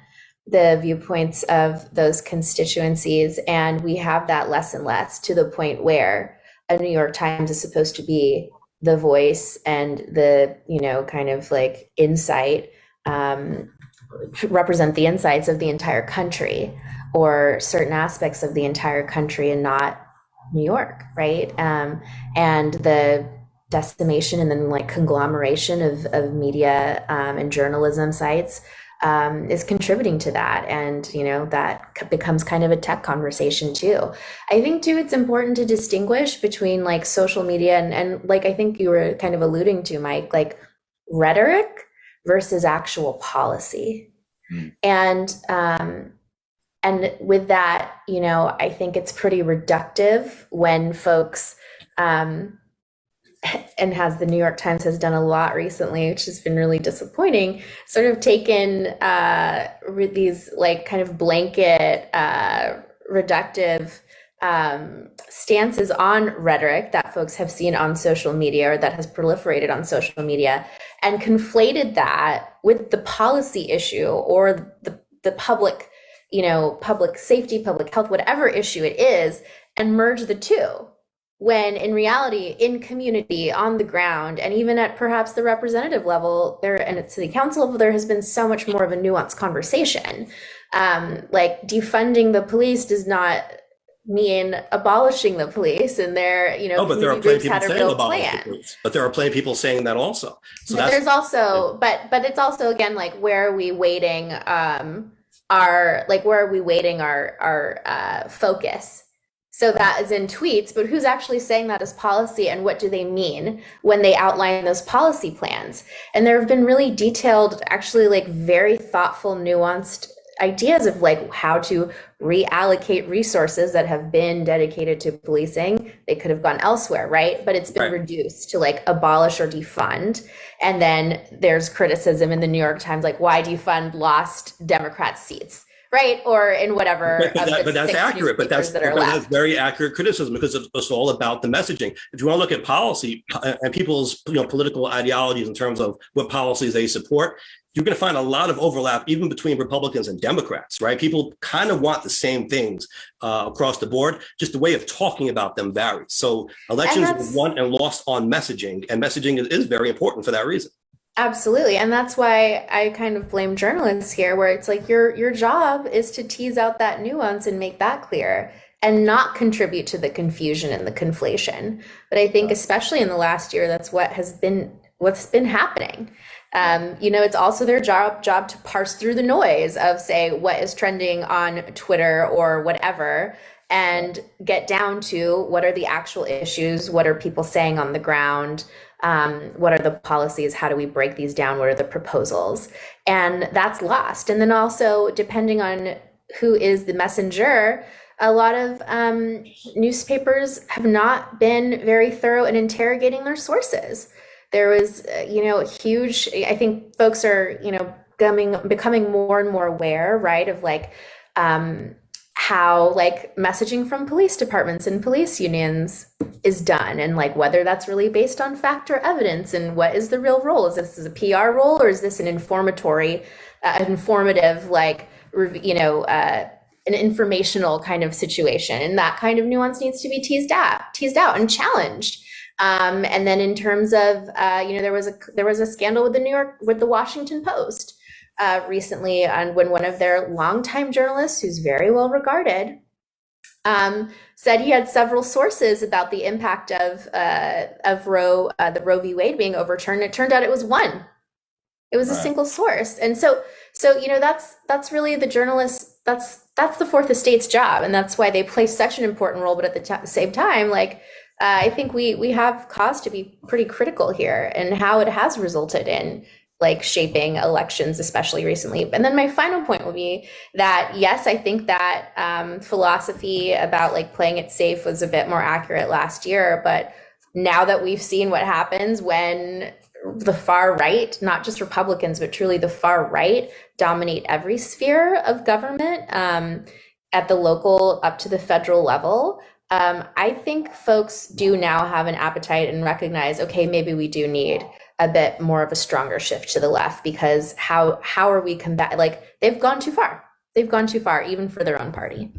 the viewpoints of those constituencies. And we have that less and less, to the point where a New York Times is supposed to be the voice and the, kind of like insight, represent the insights of the entire country or certain aspects of the entire country and not New York, right? And the decimation and then conglomeration of media and journalism sites is contributing to that. And, that becomes kind of a tech conversation too. I think too, it's important to distinguish between social media and I think you were kind of alluding to, Mike, rhetoric versus actual policy. And with that, I think it's pretty reductive when folks, and has the New York Times has done a lot recently, which has been really disappointing, sort of taken these kind of blanket reductive stances on rhetoric that folks have seen on social media or that has proliferated on social media and conflated that with the policy issue or the public, public safety, public health, whatever issue it is, and merge the two. When in reality, in community, on the ground, and even at perhaps the representative level there and at city council level, there has been so much more of a nuanced conversation. Defunding the police does not mean abolishing the police, and there, but there are plenty of people saying abolish the police. But there are plenty of people saying that also. So but there's also, but it's also again where are we weighting our focus? So that is in tweets, but who's actually saying that as policy and what do they mean when they outline those policy plans? And there have been really detailed, actually very thoughtful, nuanced ideas of how to reallocate resources that have been dedicated to policing. They could have gone elsewhere, right? But it's been reduced to abolish or defund. And then there's criticism in the New York Times, why defund lost Democrat seats? Right, or in whatever. But that's accurate. But that's very accurate criticism because it's all about the messaging. If you want to look at policy and people's political ideologies in terms of what policies they support, you're going to find a lot of overlap even between Republicans and Democrats. Right, people kind of want the same things across the board. Just the way of talking about them varies. So elections are won and lost on messaging, and messaging is very important for that reason. Absolutely. And that's why I kind of blame journalists here, where it's your job is to tease out that nuance and make that clear and not contribute to the confusion and the conflation. But I think especially in the last year, that's what's been happening. It's also their job to parse through the noise of, say, what is trending on Twitter or whatever, and get down to what are the actual issues, what are people saying on the ground, What are the policies? How do we break these down? What are the proposals? And that's lost. And then also, depending on who is the messenger, a lot of newspapers have not been very thorough in interrogating their sources. There was, huge, I think folks are, becoming more and more aware, right, of like how like messaging from police departments and police unions is done, and like whether that's really based on fact or evidence, and what is the real role. Is this a PR role, or is this an informative, like, an informational kind of situation? And that kind of nuance needs to be teased out and challenged. And then in terms of, there was a scandal with the Washington Post recently, on when one of their longtime journalists, who's very well regarded, said he had several sources about the impact of the Roe v. Wade being overturned. It turned out it was one. It was a single source. And so that's really the journalist. That's the Fourth Estate's job, and that's why they play such an important role. But at the same time, like, I think we have cause to be pretty critical here, and how it has resulted in like shaping elections, especially recently. And then my final point would be that, yes, I think that philosophy about like playing it safe was a bit more accurate last year. But now that we've seen what happens when the far right, not just Republicans, but truly the far right, dominate every sphere of government, at the local up to the federal level, I think folks do now have an appetite and recognize, okay, maybe we do need a bit more of a stronger shift to the left, because how are we like, they've gone too far. They've gone too far, even for their own party.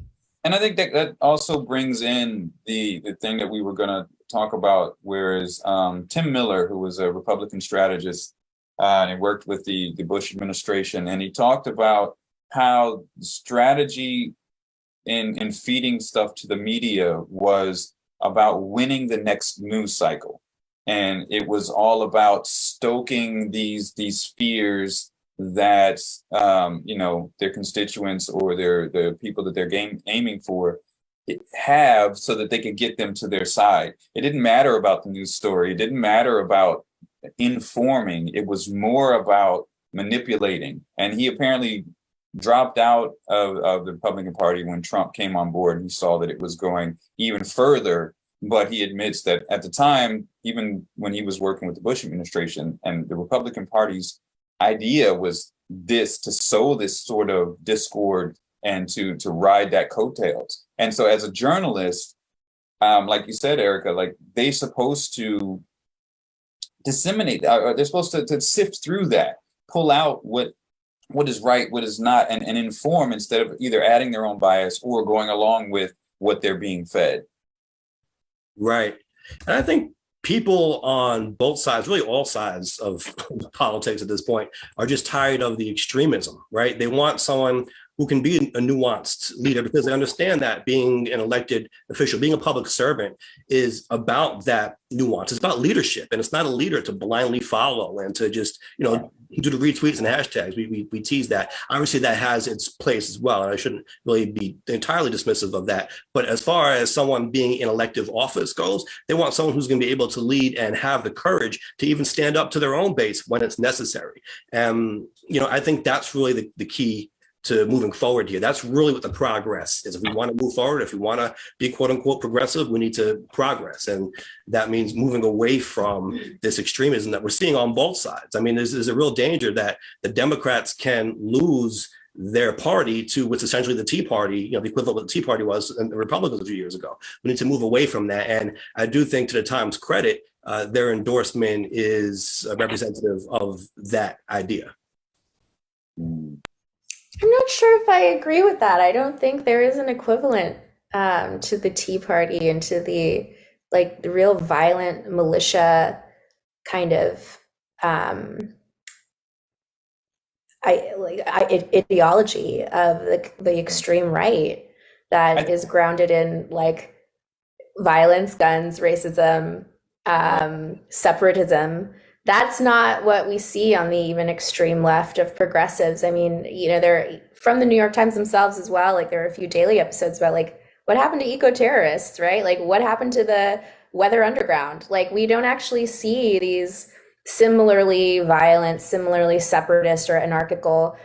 And I think that also brings in the thing that we were going to talk about, whereas Tim Miller, who was a Republican strategist, and he worked with the Bush administration, and he talked about how strategy in feeding stuff to the media was about winning the next news cycle. And it was all about stoking these fears that their constituents or the people that they're aiming for have, so that they could get them to their side. It didn't matter about the news story. It didn't matter about informing. It was more about manipulating. And he apparently dropped out of the Republican Party when Trump came on board, and he saw that it was going even further. But he admits that at the time, even when he was working with the Bush administration, and the Republican Party's idea was this, to sow this sort of discord and to ride that coattails. And so as a journalist, like you said, Aerica, like, they're supposed to disseminate, they're supposed to sift through that, pull out what is right, what is not, and inform, instead of either adding their own bias or going along with what they're being fed. Right. And I think people on both sides, really all sides of politics at this point, are just tired of the extremism, right? They want someone who can be a nuanced leader, because they understand that being an elected official, being a public servant, is about that nuance. It's about leadership, and it's not a leader to blindly follow and to just, do the retweets and hashtags. We tease that. Obviously, that has its place as well, and I shouldn't really be entirely dismissive of that. But as far as someone being in elective office goes, they want someone who's going to be able to lead and have the courage to even stand up to their own base when it's necessary. And, I think that's really the key to moving forward here. That's really what the progress is. If we want to move forward, if we want to be quote unquote progressive, we need to progress. And that means moving away from this extremism that we're seeing on both sides. I mean, there's a real danger that the Democrats can lose their party to what's essentially the Tea Party, the equivalent of what the Tea Party was in the Republicans a few years ago. We need to move away from that. And I do think, to the Times' credit, their endorsement is representative of that idea. I'm not sure if I agree with that. I don't think there is an equivalent to the Tea Party and to the real violent militia kind of ideology of the extreme right that is grounded in like violence, guns, racism, separatism. That's not what we see on the even extreme left of progressives. I mean, they're from the New York Times themselves as well. Like, there are a few daily episodes about like what happened to eco-terrorists, right? Like, what happened to the Weather Underground. Like, we don't actually see these similarly violent, similarly separatist or anarchical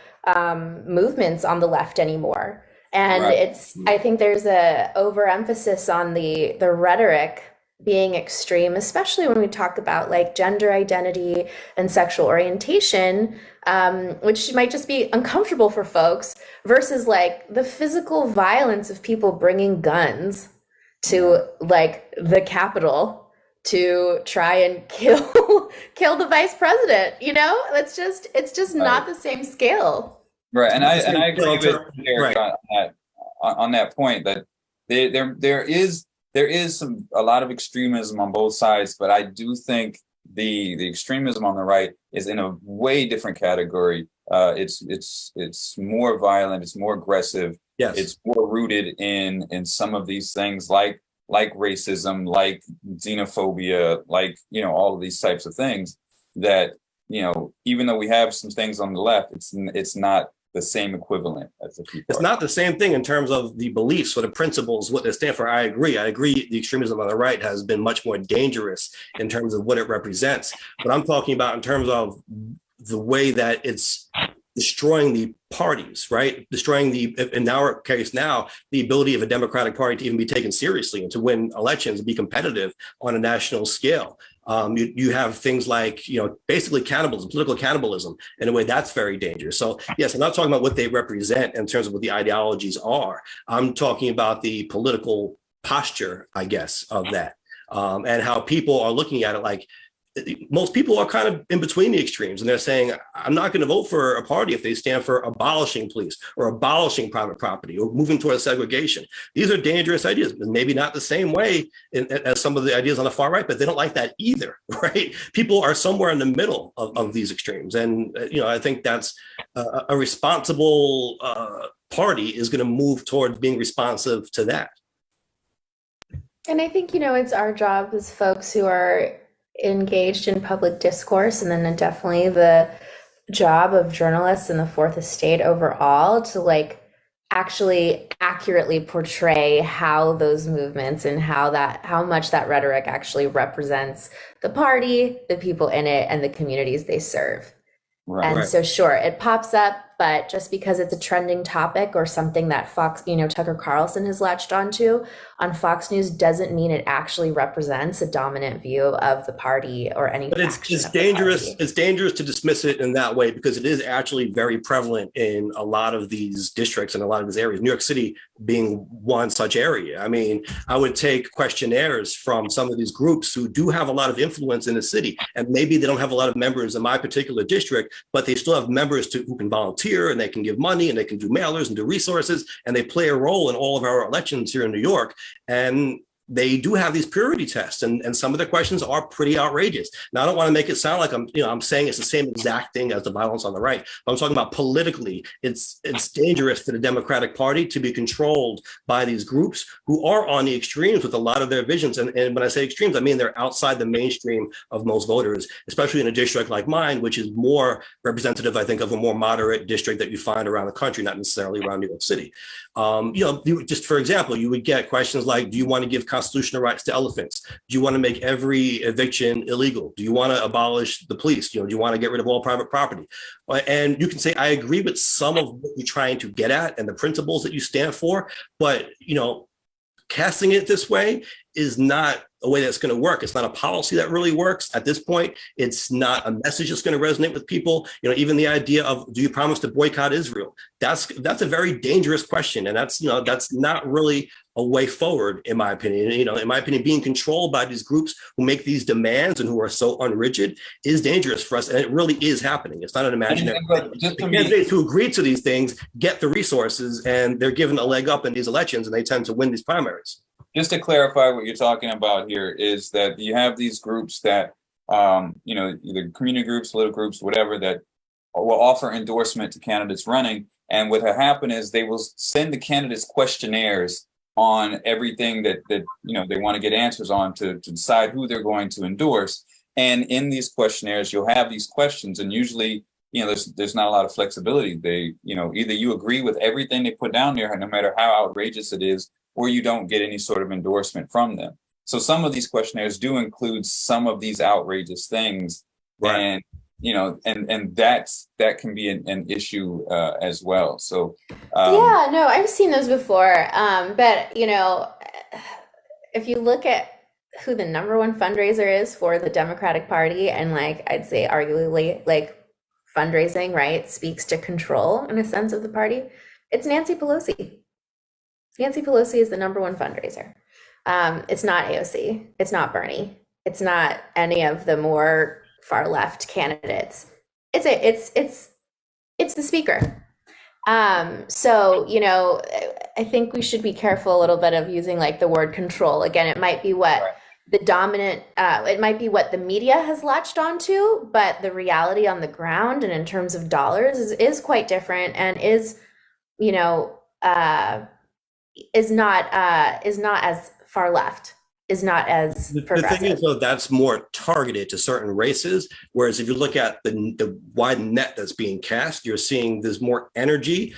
movements on the left anymore. And Right. I think there's a overemphasis on the rhetoric being extreme, especially when we talk about like gender identity and sexual orientation, which might just be uncomfortable for folks, versus like the physical violence of people bringing guns to like the Capitol to try and kill the vice president. It's just not the same scale. Right, and I agree with Eric Right. on that point that there is a lot of extremism on both sides, but I do think the extremism on the right is in a way different category. It's more violent, it's more aggressive, Yes. it's more rooted in some of these things like racism, like xenophobia, like all of these types of things that even though we have some things on the left, it's not the same equivalent as the people. It's not the same thing in terms of the beliefs or the principles, what they stand for. I agree. The extremism on the right has been much more dangerous in terms of what it represents. But I'm talking about in terms of the way that it's destroying the parties, right? Destroying in our case now, the ability of a Democratic Party to even be taken seriously and to win elections and be competitive on a national scale. You have things like, basically cannibalism, political cannibalism, in a way that's very dangerous. So yes, I'm not talking about what they represent in terms of what the ideologies are. I'm talking about the political posture, I guess, of that, and how people are looking at it. Like, most people are kind of in between the extremes, and they're saying, I'm not going to vote for a party if they stand for abolishing police or abolishing private property or moving towards segregation. These are dangerous ideas, maybe not the same way as some of the ideas on the far right, but they don't like that either, right? People are somewhere in the middle of these extremes. And, I think that's a responsible party is going to move towards being responsive to that. And I think, it's our job as folks who are engaged in public discourse, and then definitely the job of journalists in the fourth estate overall, to like actually accurately portray how those movements and how much that rhetoric actually represents the party, the people in it, and the communities they serve. Right. And so sure, it pops up, but just because it's a trending topic or something that Fox, Tucker Carlson has latched onto on Fox News, doesn't mean it actually represents a dominant view of the party or any. But it's dangerous. It's dangerous to dismiss it in that way, because it is actually very prevalent in a lot of these districts and a lot of these areas. New York City being one such area. I mean, I would take questionnaires from some of these groups who do have a lot of influence in the city, and maybe they don't have a lot of members in my particular district, but they still have members who can volunteer, and they can give money, and they can do mailers and do resources, and they play a role in all of our elections here in New York. And they do have these purity tests, and some of the questions are pretty outrageous. Now, I don't want to make it sound like I'm saying it's the same exact thing as the violence on the right, but I'm talking about politically. It's dangerous for the Democratic Party to be controlled by these groups who are on the extremes with a lot of their visions. And when I say extremes, I mean they're outside the mainstream of most voters, especially in a district like mine, which is more representative, I think, of a more moderate district that you find around the country, not necessarily around New York City. Just for example, you would get questions like, do you want to give constitutional rights to elephants? Do you want to make every eviction illegal? Do you want to abolish the police? Do you want to get rid of all private property? And you can say, I agree with some of what you're trying to get at and the principles that you stand for, but, casting it this way is not a way that's going to work. It's not a policy that really works at this point. It's not a message that's going to resonate with people. Even the idea of, do you promise to boycott Israel? That's a very dangerous question. And that's not really a way forward, in my opinion. In my opinion, being controlled by these groups who make these demands and who are so unrigid is dangerous for us. And it really is happening. It's not an imaginary thing. The candidates who agree to these things get the resources, and they're given a leg up in these elections, and they tend to win these primaries. Just to clarify what you're talking about here is that you have these groups that, either community groups, political groups, whatever, that will offer endorsement to candidates running. And what will happen is they will send the candidates questionnaires on everything that they want to get answers on to decide who they're going to endorse. And in these questionnaires, you'll have these questions, and usually, there's not a lot of flexibility. They, either you agree with everything they put down there, no matter how outrageous it is, or you don't get any sort of endorsement from them. So some of these questionnaires do include some of these outrageous things, Right. and that can be an issue as well. So Yeah, no, I've seen those before. But if you look at who the number one fundraiser is for the Democratic Party, and like I'd say arguably like fundraising, right, speaks to control in a sense of the party, it's Nancy Pelosi. Nancy Pelosi is the number one fundraiser. It's not AOC. It's not Bernie. It's not any of the more far left candidates. It's the speaker. So, I think we should be careful a little bit of using like the word control. Again, it might be what the dominant, it might be what the media has latched onto, but the reality on the ground and in terms of dollars is quite different, and is not as far left, is not as The progressive. thing is, though, that's more targeted to certain races. Whereas if you look at the wide net that's being cast, you're seeing there's more energy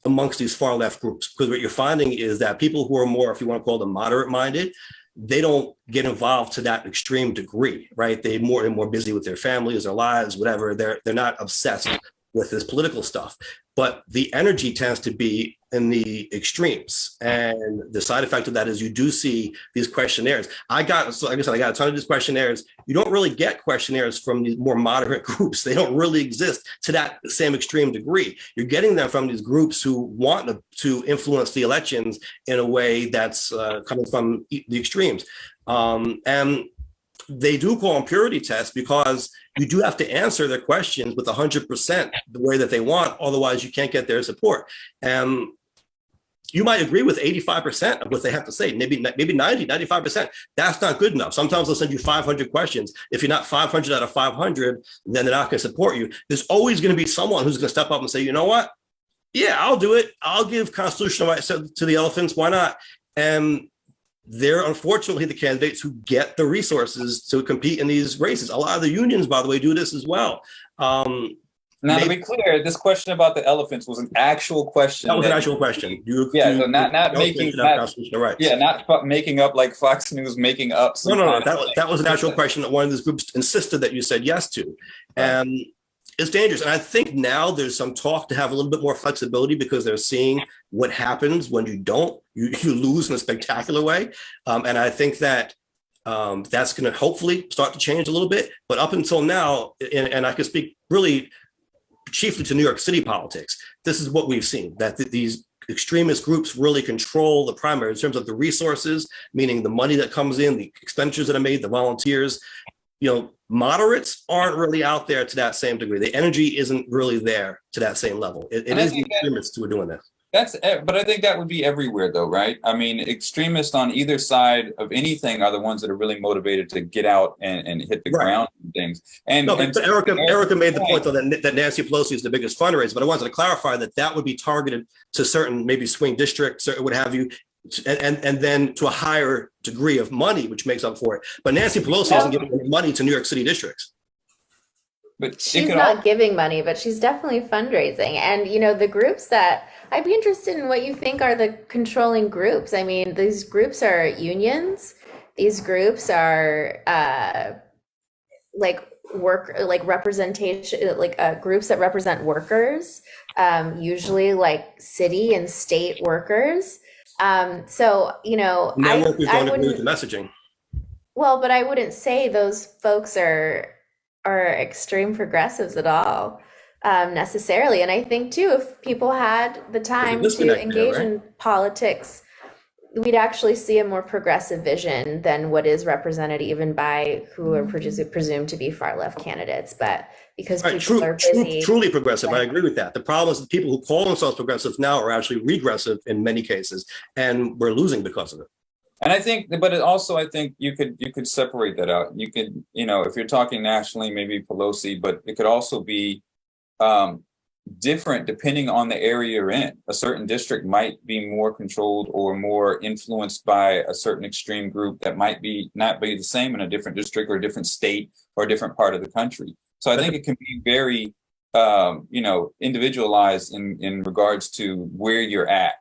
amongst these far left groups. Because what you're finding is that people who are more, if you want to call them moderate minded, they don't get involved to that extreme degree, right? They're more busy with their families, their lives, whatever. They're not obsessed with this political stuff. But the energy tends to be in the extremes. And the side effect of that is you do see these questionnaires. Like I said, I got a ton of these questionnaires. You don't really get questionnaires from these more moderate groups. They don't really exist to that same extreme degree. You're getting them from these groups who want to influence the elections in a way that's coming from the extremes. And they do call them purity tests because you do have to answer their questions with 100% the way that they want. Otherwise, you can't get their support. And you might agree with 85% of what they have to say, maybe 90, 95%. That's not good enough. Sometimes they'll send you 500 questions. If you're not 500 out of 500, then they're not going to support you. There's always going to be someone who's going to step up and say, you know what? Yeah, I'll do it. I'll give constitutional rights to the elephants. Why not? And they're unfortunately the candidates who get the resources to compete in these races. A lot of the unions, by the way, do this as well. Now, to be clear, this question about the elephants was an actual question. That was an actual question. So not making up like Fox News making up. No. That was an actual question that one of these groups insisted that you said yes to. And it's dangerous. And I think now there's some talk to have a little bit more flexibility because they're seeing what happens when you don't. You lose in a spectacular way. And I think that that's going to hopefully start to change a little bit. But up until now, and I can speak really chiefly to New York City politics, this is what we've seen, that these extremist groups really control the primary in terms of the resources, meaning the money that comes in, the expenditures that are made, the volunteers. Moderates aren't really out there to that same degree. The energy isn't really there to that same level. It is the extremists who are doing this. But I think that would be everywhere, though, right? I mean, extremists on either side of anything are the ones that are really motivated to get out and hit the ground and things. And Aerica made the point, though, that Nancy Pelosi is the biggest fundraiser. But I wanted to clarify that would be targeted to certain maybe swing districts or what have you, and then to a higher degree of money, which makes up for it. But Nancy Pelosi isn't giving any money to New York City districts. But she's not giving money, but she's definitely fundraising. And, the groups that I'd be interested in what you think are the controlling groups. I mean, these groups are unions. These groups are representation, groups that represent workers, usually like city and state workers. Workers don't agree with the messaging. Well, but I wouldn't say those folks are extreme progressives at all, necessarily. And I think too, if people had the time to engage in politics, we'd actually see a more progressive vision than what is represented even by who are presumed to be far left candidates. But because people are busy, truly progressive, I agree with that. The problem is the people who call themselves progressives now are actually regressive in many cases, and we're losing because of it. And I think, but I think you could separate that out. You could, if you're talking nationally, maybe Pelosi, but it could also be different depending on the area you're in. A certain district might be more controlled or more influenced by a certain extreme group that might not be the same in a different district or a different state or a different part of the country. So I think it can be very, individualized in regards to where you're at.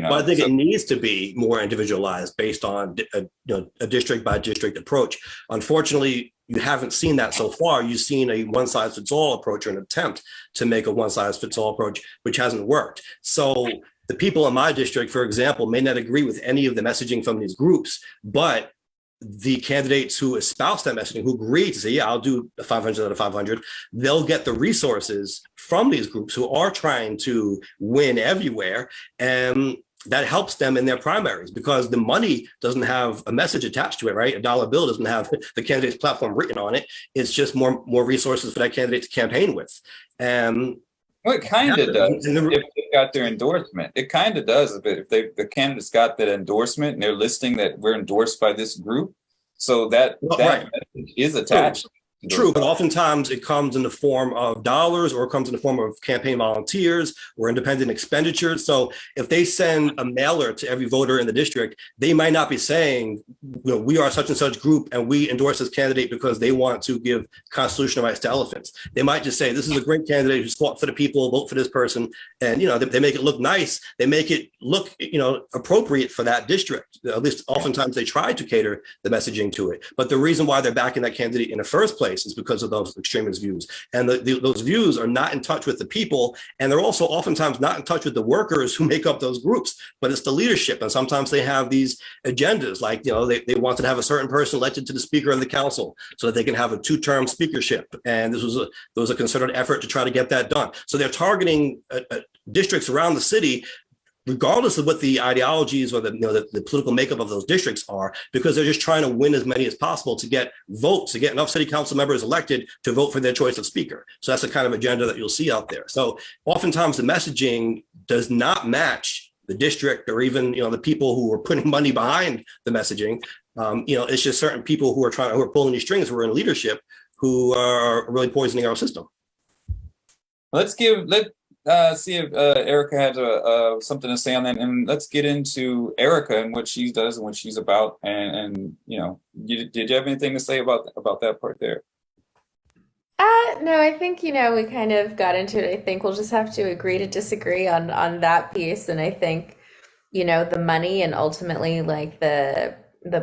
But I think So it needs to be more individualized based on a district by district approach. Unfortunately, you haven't seen that so far. You've seen a one size fits all approach or an attempt to make a one size fits all approach, which hasn't worked. So the people in my district, for example, may not agree with any of the messaging from these groups, but the candidates who espouse that messaging, who agree to say, yeah, I'll do the 500 out of 500, they'll get the resources from these groups who are trying to win everywhere. And that helps them in their primaries because the money doesn't have a message attached to it, right? A dollar bill doesn't have the candidate's platform written on it. It's just more resources for that candidate to campaign with. And well, it kind of does if they got their endorsement. It kind of does if the candidates got that endorsement and they're listing that we're endorsed by this group. So that right. message is attached. True, but oftentimes it comes in the form of dollars or it comes in the form of campaign volunteers or independent expenditures. So if they send a mailer to every voter in the district, they might not be saying, we are such and such group and we endorse this candidate because they want to give constitutional rights to elephants. They might just say, this is a great candidate who's fought for the people, vote for this person. And, they make it look nice. They make it look, appropriate for that district. At least oftentimes they try to cater the messaging to it. But the reason why they're backing that candidate in the first place is because of those extremist views. And those views are not in touch with the people. And they're also oftentimes not in touch with the workers who make up those groups, but it's the leadership. And sometimes they have these agendas, like, they wanted to have a certain person elected to the speaker of the council so that they can have a 2-term speakership. And there was a concerted effort to try to get that done. So they're targeting districts around the city regardless of what the ideologies or the political makeup of those districts are, because they're just trying to win as many as possible to get votes, to get enough city council members elected to vote for their choice of speaker. So that's the kind of agenda that you'll see out there. So oftentimes the messaging does not match the district or even, the people who are putting money behind the messaging. It's just certain people who are pulling these strings, who are in leadership, who are really poisoning our system. Let's see if Aerica has something to say on that, and let's get into Aerica and what she does and what she's about. And did you have anything to say about that part there? No, I think, we kind of got into it. I think we'll just have to agree to disagree on that piece. And I think, the money and ultimately like the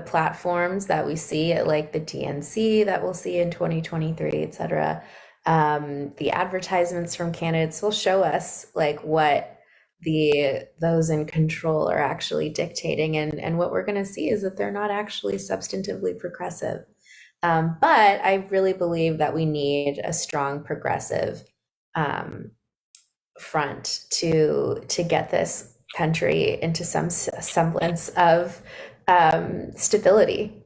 platforms that we see at like the DNC that we'll see in 2023, et cetera. The advertisements from candidates will show us like what those in control are actually dictating, and what we're going to see is that they're not actually substantively progressive. But I really believe that we need a strong progressive front to get this country into some semblance of stability.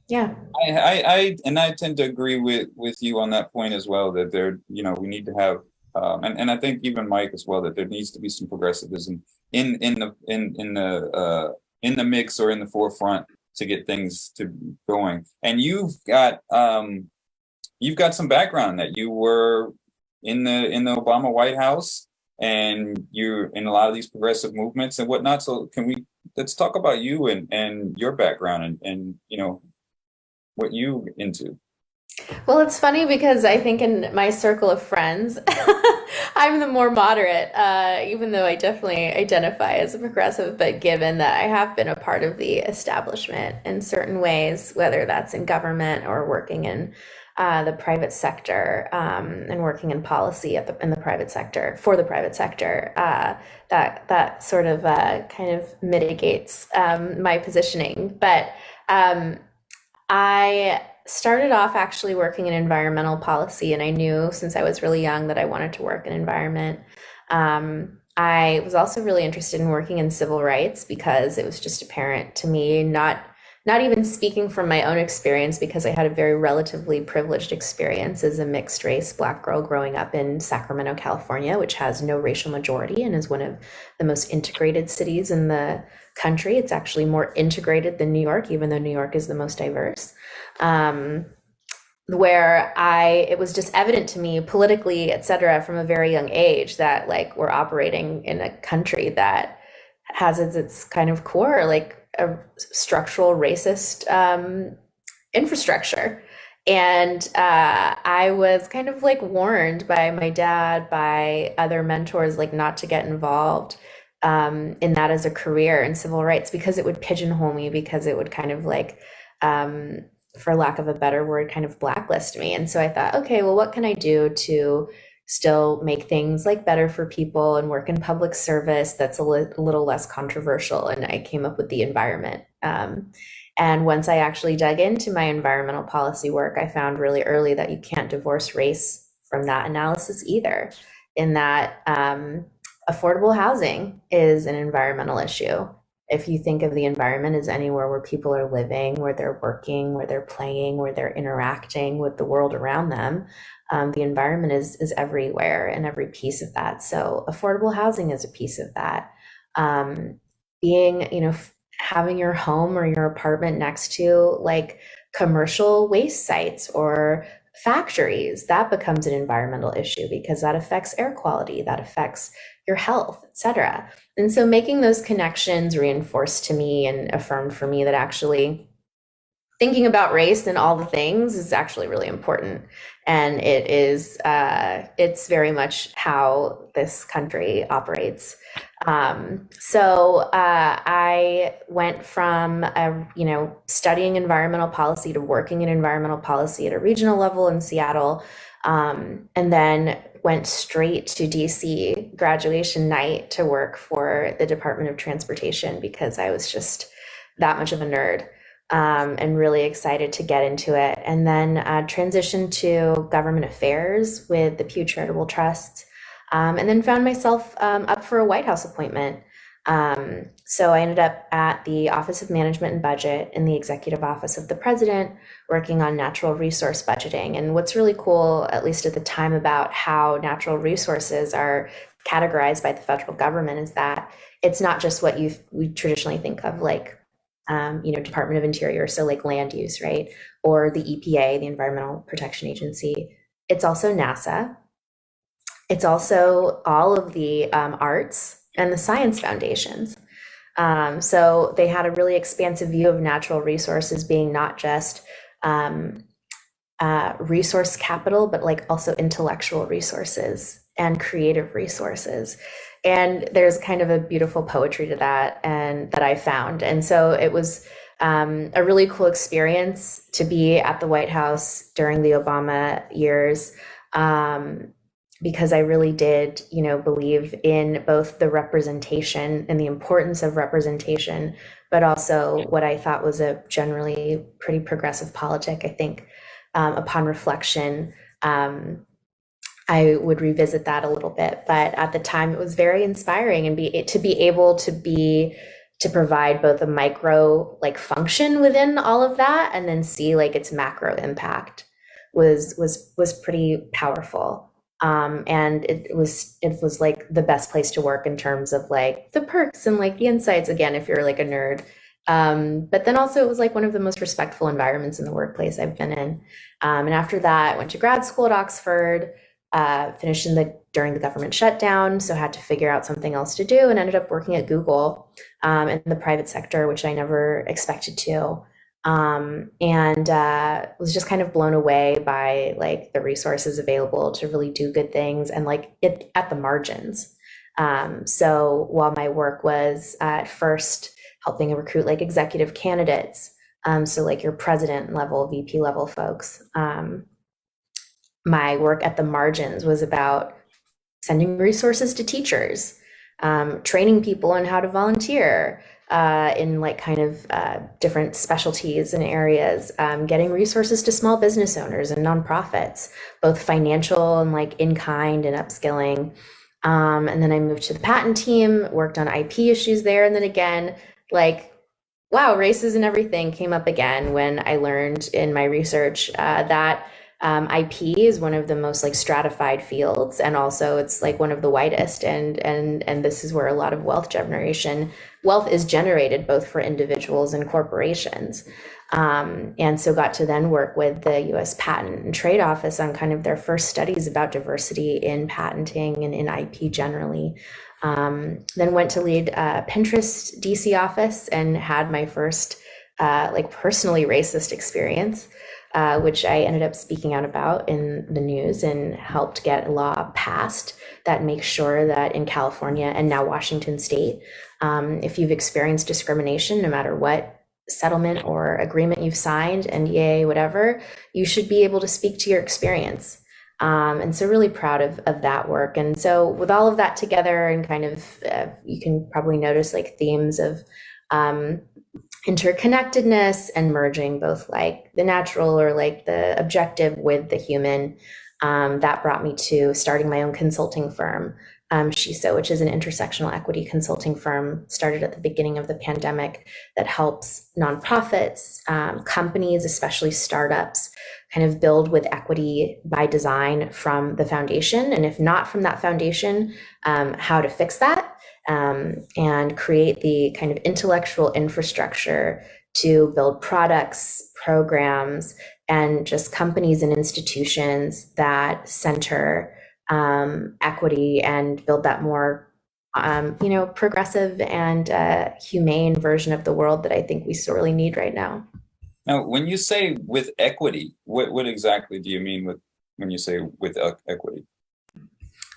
Yeah. I tend to agree with you on that point as well, that we need to have and I think even Mike as well, that there needs to be some progressivism in the mix or in the forefront to get things going. And you've got some background that you were in the Obama White House, and you're in a lot of these progressive movements and whatnot. So let's talk about you and your background and what you into. Well, it's funny because I think in my circle of friends, I'm the more moderate, even though I definitely identify as a progressive. But given that I have been a part of the establishment in certain ways, whether that's in government or working in the private sector, and working in policy in the private sector for the private sector, that sort of kind of mitigates my positioning. But I started off actually working in environmental policy, and I knew since I was really young that I wanted to work in environment. I was also really interested in working in civil rights because it was just apparent to me, not even speaking from my own experience, because I had a very relatively privileged experience as a mixed race Black girl growing up in Sacramento, California, which has no racial majority and is one of the most integrated cities in the country. It's actually more integrated than New York, even though New York is the most diverse. Where it was just evident to me politically, et cetera, from a very young age that like we're operating in a country that has as its kind of core, like a structural racist infrastructure. And I was kind of like warned by my dad, by other mentors, like not to get involved in that as a career in civil rights because it would pigeonhole me, because it would kind of like, for lack of a better word, kind of blacklist me. And so I thought, okay, well, what can I do to still make things like better for people and work in public service that's a little less controversial? And I came up with the environment. And once I actually dug into my environmental policy work, I found really early that you can't divorce race from that analysis either, in that affordable housing is an environmental issue. If you think of the environment as anywhere where people are living, where they're working, where they're playing, where they're interacting with the world around them, the environment is everywhere and every piece of that. So affordable housing is a piece of that. Being, having your home or your apartment next to like commercial waste sites or factories, that becomes an environmental issue because that affects air quality, that affects your health, etc. And so making those connections reinforced to me and affirmed for me that actually thinking about race and all the things is actually really important. And it is, it's very much how this country operates. So I went from, studying environmental policy to working in environmental policy at a regional level in Seattle, and then went straight to DC graduation night to work for the Department of Transportation because I was just that much of a nerd. And really excited to get into it. And then transitioned to government affairs with the Pew Charitable Trust, and then found myself up for a White House appointment. So I ended up at the Office of Management and Budget in the Executive Office of the President, working on natural resource budgeting. And what's really cool, at least at the time, about how natural resources are categorized by the federal government is that it's not just what we traditionally think of, like Department of Interior, so like land use, right? Or the EPA, the Environmental Protection Agency. It's also NASA. It's also all of the arts and the science foundations. So they had a really expansive view of natural resources being not just resource capital, but like also intellectual resources and creative resources. And there's kind of a beautiful poetry to that, and that I found. And so it was a really cool experience to be at the White House during the Obama years, because I really did, believe in both the representation and the importance of representation, but also what I thought was a generally pretty progressive politic. I think upon reflection, I would revisit that a little bit, but at the time it was very inspiring, and to be able to provide both a micro like function within all of that, and then see like its macro impact was pretty powerful. And it was like the best place to work in terms of like the perks and like the insights, again, if you're like a nerd. But then also it was like one of the most respectful environments in the workplace I've been in. And after that, I went to grad school at Oxford. Finished during the government shutdown, so had to figure out something else to do, and ended up working at Google in the private sector, which I never expected to, and was just kind of blown away by like the resources available to really do good things, and like it at the margins. So while my work was at first helping recruit like executive candidates, so like your president level, VP level folks, my work at the margins was about sending resources to teachers, training people on how to volunteer in like kind of different specialties and areas, getting resources to small business owners and nonprofits, both financial and like in kind and upskilling. And then I moved to the patent team, worked on IP issues there. And then again, like, wow, races and everything came up again when I learned in my research that IP is one of the most like stratified fields, and also it's like one of the widest, and this is where a lot of wealth is generated both for individuals and corporations. And so got to then work with the US Patent and Trade Office on kind of their first studies about diversity in patenting and in IP generally. Then went to lead Pinterest DC office and had my first like personally racist experience. which I ended up speaking out about in the news and helped get a law passed that makes sure that in California and now Washington State, if you've experienced discrimination, no matter what settlement or agreement you've signed, NDA, whatever, you should be able to speak to your experience. And so really proud of that work. And so with all of that together and kind of, you can probably notice like themes of interconnectedness and merging both like the natural or like the objective with the human. That brought me to starting my own consulting firm, Shiso, which is an intersectional equity consulting firm, started at the beginning of the pandemic that helps nonprofits, companies, especially startups, kind of build with equity by design from the foundation. And if not from that foundation, how to fix that and create the kind of intellectual infrastructure to build products, programs, and just companies and institutions that center equity and build that more, progressive and humane version of the world that I think we sorely need right now. Now, when you say with equity, what exactly do you mean when you say with equity?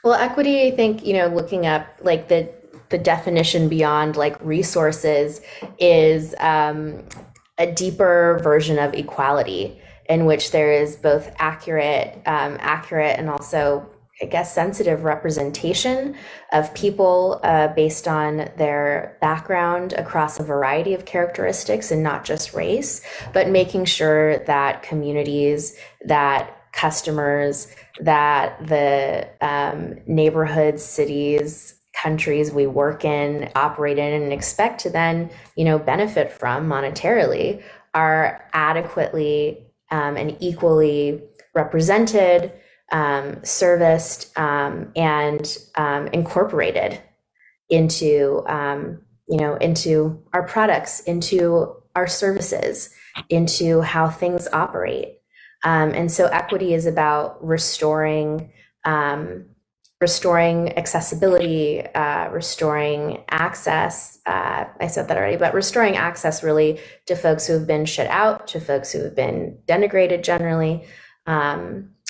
Well, equity, I think, looking up like the definition beyond like resources is a deeper version of equality in which there is both accurate and also, I guess, sensitive representation of people based on their background across a variety of characteristics and not just race, but making sure that communities, that customers, that the neighborhoods, cities, countries we work in, operate in, and expect to then, benefit from monetarily are adequately and equally represented, serviced, and incorporated into, into our products, into our services, into how things operate. And so equity is about restoring accessibility, restoring access. I said that already, but restoring access really to folks who have been shut out, to folks who have been denigrated generally,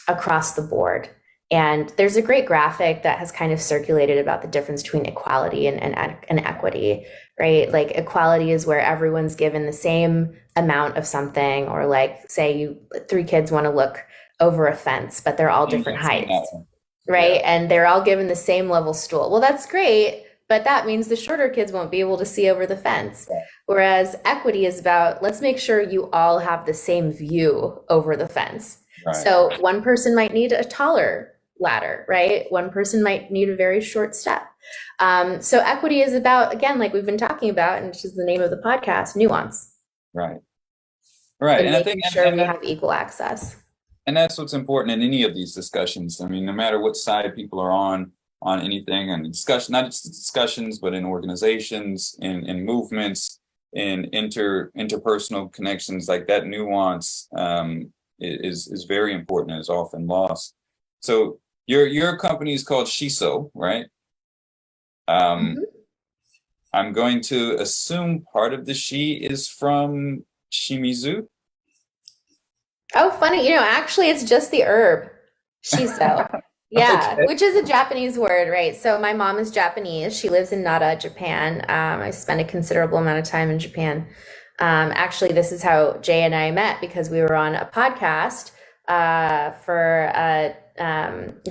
across the board. And there's a great graphic that has kind of circulated about the difference between equality and equity, right? Like equality is where everyone's given the same amount of something, or like say three kids want to look over a fence, but they're all different heights. Right. Yeah. And they're all given the same level stool. Well, that's great, but that means the shorter kids won't be able to see over the fence. Yeah. Whereas equity is about, let's make sure you all have the same view over the fence. Right. So one person might need a taller ladder, right? One person might need a very short step. So equity is about, again, like we've been talking about, and which is the name of the podcast, nuance. Right. Right. And I think sure we have equal access. And that's what's important in any of these discussions. I mean, no matter what side people are on anything, and discussion, not just discussions, but in organizations, in movements, in interpersonal connections, like that nuance is very important and is often lost. So your company is called Shiso, right? Mm-hmm. I'm going to assume part of the shi is from Shimizu. Oh, funny. Actually, it's just the herb, shiso. Yeah, okay. Which is a Japanese word, right? So my mom is Japanese. She lives in Nara, Japan. I spent a considerable amount of time in Japan. Actually, this is how Jay and I met, because we were on a podcast for a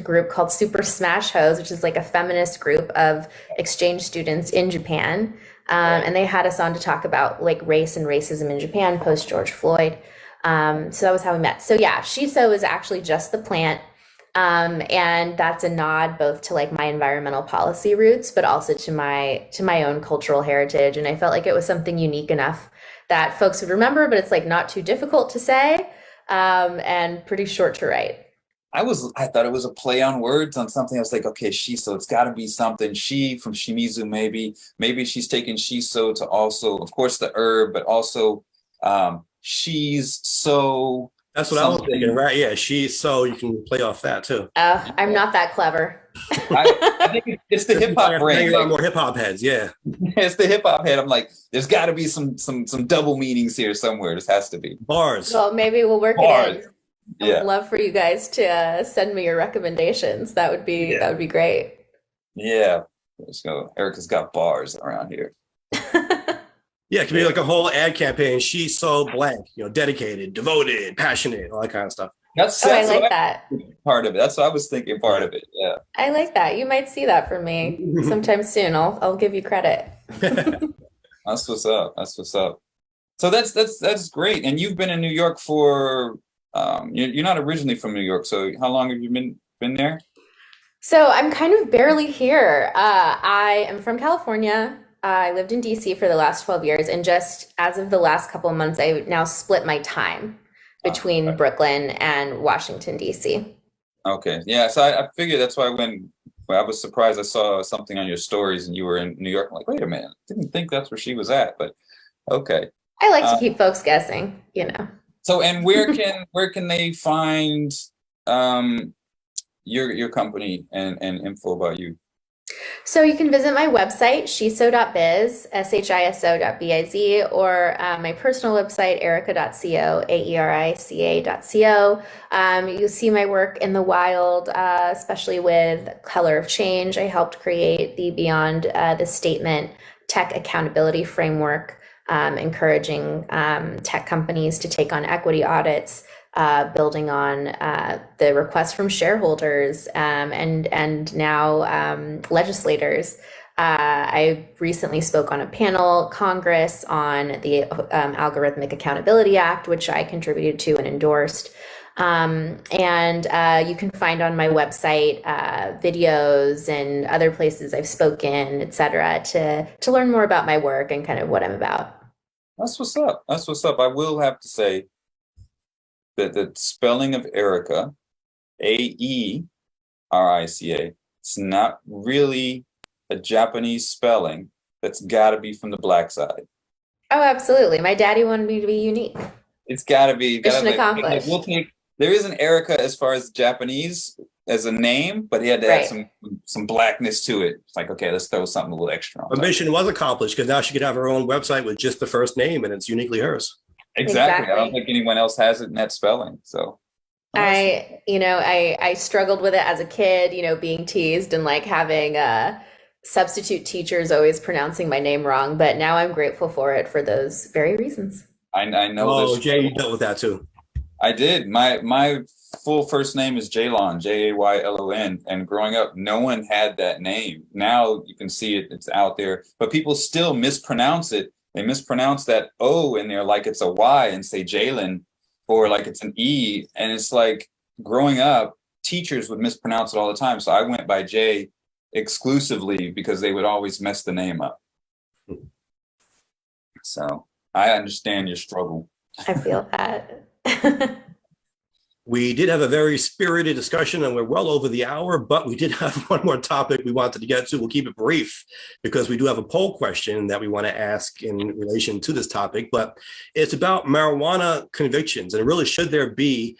group called Super Smash Hose, which is like a feminist group of exchange students in Japan. And they had us on to talk about like race and racism in Japan post George Floyd. So that was how we met. So yeah, Shiso is actually just the plant. And that's a nod both to like my environmental policy roots, but also to my own cultural heritage. And I felt like it was something unique enough that folks would remember, but it's like not too difficult to say, and pretty short to write. I thought it was a play on words on something. I was like, okay, Shiso, it's got to be something. She from Shimizu, maybe she's taken Shiso to also, of course, the herb, but also, she's so That's what I was thinking, right? Yeah, so you can play off that too. I'm not that clever. I think it's the hip hop brain. Hang around more hip hop heads, yeah. It's the hip hop head. I'm like, there's got to be some double meanings here somewhere. This has to be Bars. Well, maybe we'll work bars. it in. I would love for you guys to send me your recommendations. That would be great. Yeah. Let's go. Erica's got bars around here. Yeah, it could be like a whole ad campaign. She's so blank, dedicated, devoted, passionate, all that kind of stuff. I like that. Part of it. That's what I was thinking. Part of it. Yeah. I like that. You might see that from me sometime soon. I'll give you credit. That's what's up. That's what's up. So that's great. And you've been in New York for you're not originally from New York. So how long have you been there? So I'm kind of barely here. I am from California. I lived in DC for the last 12 years, and just as of the last couple of months, I now split my time between Brooklyn and Washington, DC. Okay. Yeah. So I figured that's why when I was surprised, I saw something on your stories and you were in New York. I'm like, wait a minute, didn't think that's where she was at, but okay. I like to keep folks guessing, So, and where can they find your company and info about you? So you can visit my website, shiso.biz, shiso.biz, or my personal website, aerica.co, aerica.co. You'll see my work in the wild, especially with Color of Change. I helped create the Beyond the Statement tech accountability framework, encouraging tech companies to take on equity audits, building on the requests from shareholders and now legislators. I recently spoke on a panel Congress on the Algorithmic Accountability Act, which I contributed to and endorsed. And you can find on my website videos and other places I've spoken, et cetera, to learn more about my work and kind of what I'm about. That's what's up. That's what's up. I will have to say that the spelling of Aerica, Aerica, it's not really a Japanese spelling. That's got to be from the Black side. Oh, absolutely. My daddy wanted me to be unique. It's got to be. Mission accomplished. There is an Aerica as far as Japanese as a name, but he had to add some blackness to it. It's like, okay, let's throw something a little extra on. The mission was accomplished because now she could have her own website with just the first name and it's uniquely hers. Exactly. I don't think anyone else has it in that spelling. So I struggled with it as a kid, being teased and like having substitute teachers always pronouncing my name wrong. But now I'm grateful for it for those very reasons. I know. Oh, Jay, you dealt with that too. I did. My full first name is Jaylon, Jaylon. And growing up, no one had that name. Now you can see it. It's out there. But people still mispronounce it. They mispronounce that O in there like it's a Y and say Jalen, or like it's an E. And it's like growing up, teachers would mispronounce it all the time. So I went by Jay exclusively because they would always mess the name up. So I understand your struggle. I feel that. We did have a very spirited discussion and we're well over the hour, but we did have one more topic we wanted to get to. We'll keep it brief because we do have a poll question that we want to ask in relation to this topic, but it's about marijuana convictions and really should there be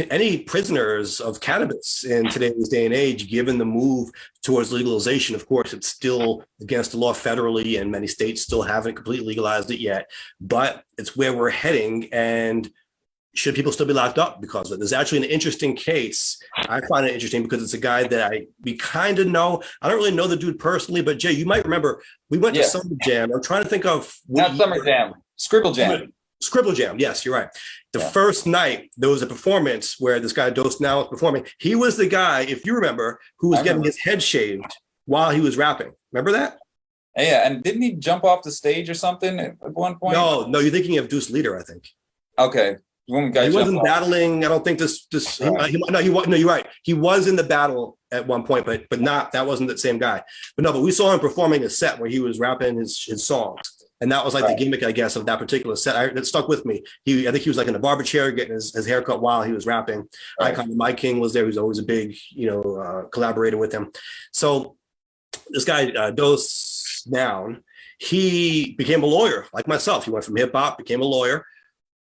any prisoners of cannabis in today's day and age, given the move towards legalization. Of course, it's still against the law federally and many states still haven't completely legalized it yet, but it's where we're heading. And should people still be locked up because of it? There's actually an interesting case. I find it interesting because it's a guy that we kind of know. I don't really know the dude personally, but Jay, you might remember we went to Summer Jam. I'm trying to think of not Summer Jam, Scribble Jam. Scribble Jam. Yes, you're right. The first night there was a performance where this guy Dose Now was performing. He was the guy, if you remember, who was getting his head shaved while he was rapping. Remember that? Yeah, and didn't he jump off the stage or something at one point? No, you're thinking of Deuce Leader, I think. Okay. He wasn't battling. I don't think this. No, you're right. He was in the battle at one point, but that wasn't the same guy. But we saw him performing a set where he was rapping his songs, and that was like the gimmick, I guess, of that particular set. It stuck with me. I think he was like in a barber chair getting his haircut while he was rapping. Icon Mike King was there. He was always a big, collaborator with him. So this guy Dose Down, he became a lawyer like myself. He went from hip hop, became a lawyer.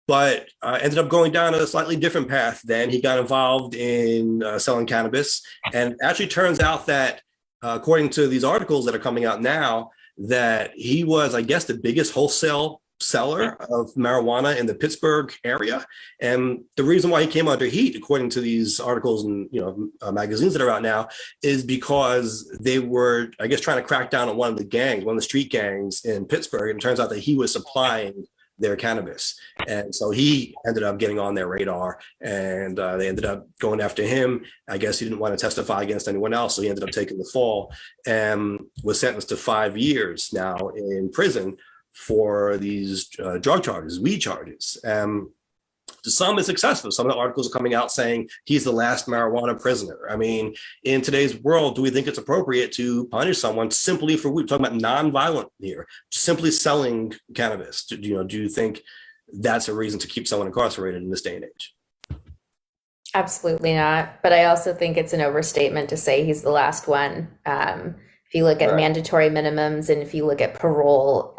but ended up going down a slightly different path. Then he got involved in selling cannabis, and it actually turns out that, according to these articles that are coming out now, that he was, I guess, the biggest wholesale seller of marijuana in the Pittsburgh area. And the reason why he came under heat, according to these articles and magazines that are out now, is because they were, I guess, trying to crack down on one of the street gangs in Pittsburgh. And it turns out that he was supplying their cannabis. And so he ended up getting on their radar, and they ended up going after him. I guess he didn't want to testify against anyone else, so he ended up taking the fall and was sentenced to 5 years now in prison for these drug charges, weed charges. To some, it's successful. Some of the articles are coming out saying he's the last marijuana prisoner. I mean, in today's world, do we think it's appropriate to punish someone simply for, we're talking about nonviolent here, simply selling cannabis? Do you think that's a reason to keep someone incarcerated in this day and age? Absolutely not. But I also think it's an overstatement to say he's the last one. If you look at mandatory minimums, and if you look at parole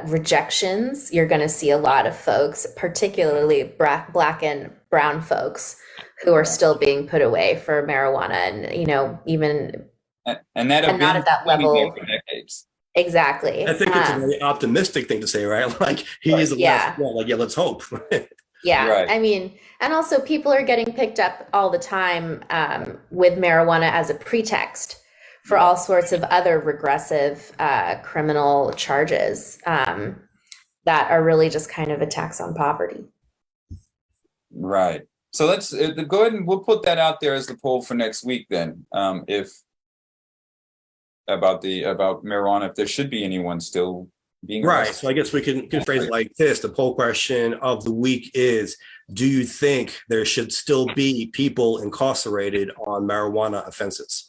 rejections, you're going to see a lot of folks, particularly Black and brown folks, who are still being put away for marijuana, and even and that not at that level for decades. Exactly. I think it's a very optimistic thing to say, right? Like, he is the last one. Like, let's hope. Yeah, right. I mean, and also people are getting picked up all the time with marijuana as a pretext for all sorts of other regressive criminal charges that are really just kind of a tax on poverty. Right. So let's go ahead and we'll put that out there as the poll for next week then. If about marijuana, if there should be anyone still being arrested. Right. So I guess we can phrase it like this. The poll question of the week is, do you think there should still be people incarcerated on marijuana offenses?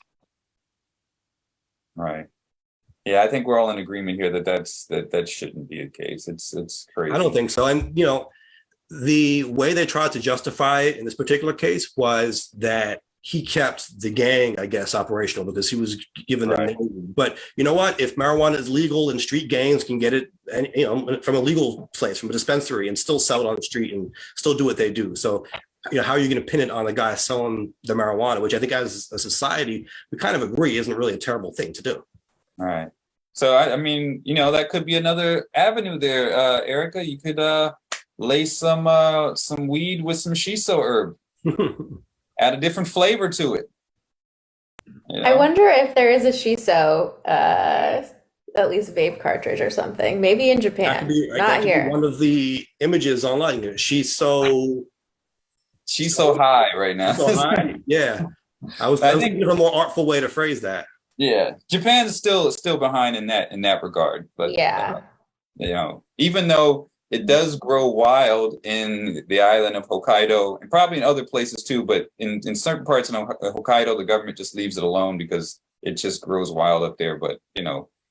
Right. Yeah, I think we're all in agreement here that shouldn't be the case. It's crazy. I don't think so. And the way they tried to justify it in this particular case was that he kept the gang, I guess, operational because he was given them. Right. But you know what? If marijuana is legal and street gangs can get it, and from a legal place, from a dispensary, and still sell it on the street and still do what they do. So, how are you going to pin it on the guy selling the marijuana? Which I think, as a society, we kind of agree isn't really a terrible thing to do. All right. So I mean, that could be another avenue there, Aerica. You could lay some weed with some Shiso herb. Add a different flavor to it. I wonder if there is a Shiso, at least vape cartridge or something. Maybe in Japan, not here. One of the images online. She's so high right now. So high. Yeah, I was thinking of a more artful way to phrase that. Yeah, Japan's still behind in that regard. But yeah, even though it does grow wild in the island of Hokkaido and probably in other places too, but in certain parts of Hokkaido, the government just leaves it alone because it just grows wild up there. But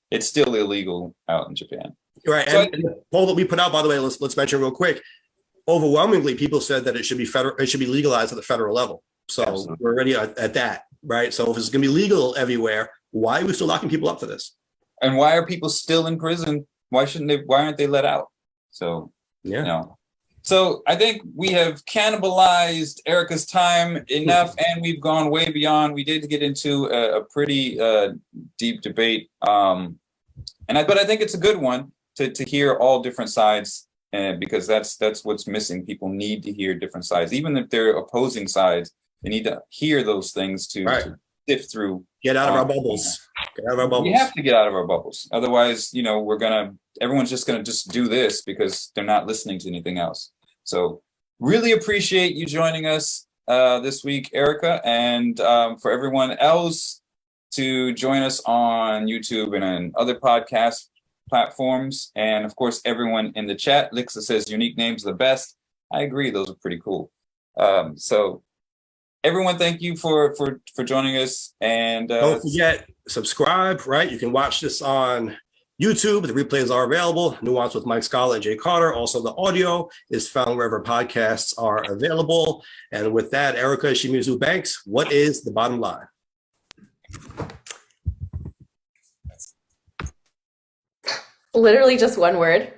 it's still illegal out in Japan. Right. So, and the poll that we put out, by the way, let's mention real quick. Overwhelmingly, people said that it should be legalized at the federal level. So absolutely. We're already at that, right? So if it's going to be legal everywhere, why are we still locking people up for this? And why are people still in prison? Why aren't they let out? So, So I think we have cannibalized Aerica's time enough, and we've gone way beyond. We did get into a pretty deep debate, but I think it's a good one to hear all different sides, because that's what's missing. People need to hear different sides, even if they're opposing sides. They need to hear those things to sift through. Get out of our bubbles. Get out of our bubbles. We have to get out of our bubbles. Otherwise, everyone's just gonna do this because they're not listening to anything else. So really appreciate you joining us this week, Aerica, and for everyone else to join us on YouTube and on other podcast platforms. And of course, everyone in the chat. Lixa says unique names are the best. I agree, those are pretty cool. So everyone, thank you for joining us, and don't forget, subscribe. Right, you can watch this on YouTube. The replays are available. Nuance with Mike Scala and Jay Carter. Also, the audio is found wherever podcasts are available. And with that, Aerica Shimizu Banks, what is the bottom line? Literally just one word.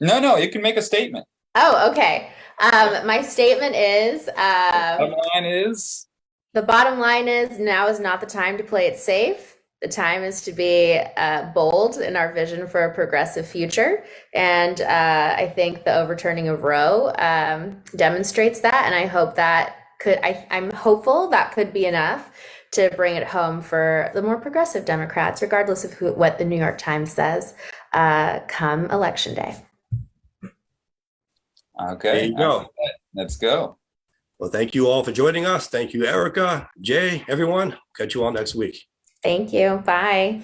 No, you can make a statement. Oh, okay. My statement is Bottom line is, the bottom line is now is not the time to play it safe. The time is to be bold in our vision for a progressive future. And I think the overturning of Roe demonstrates that. And I hope that I'm hopeful that could be enough to bring it home for the more progressive Democrats, regardless of what the New York Times says, come election day. okay. There you go. Let's go. Well, thank you all for joining us. Thank you, Aerica, Jay, everyone. Catch you all next week. Thank you. Bye.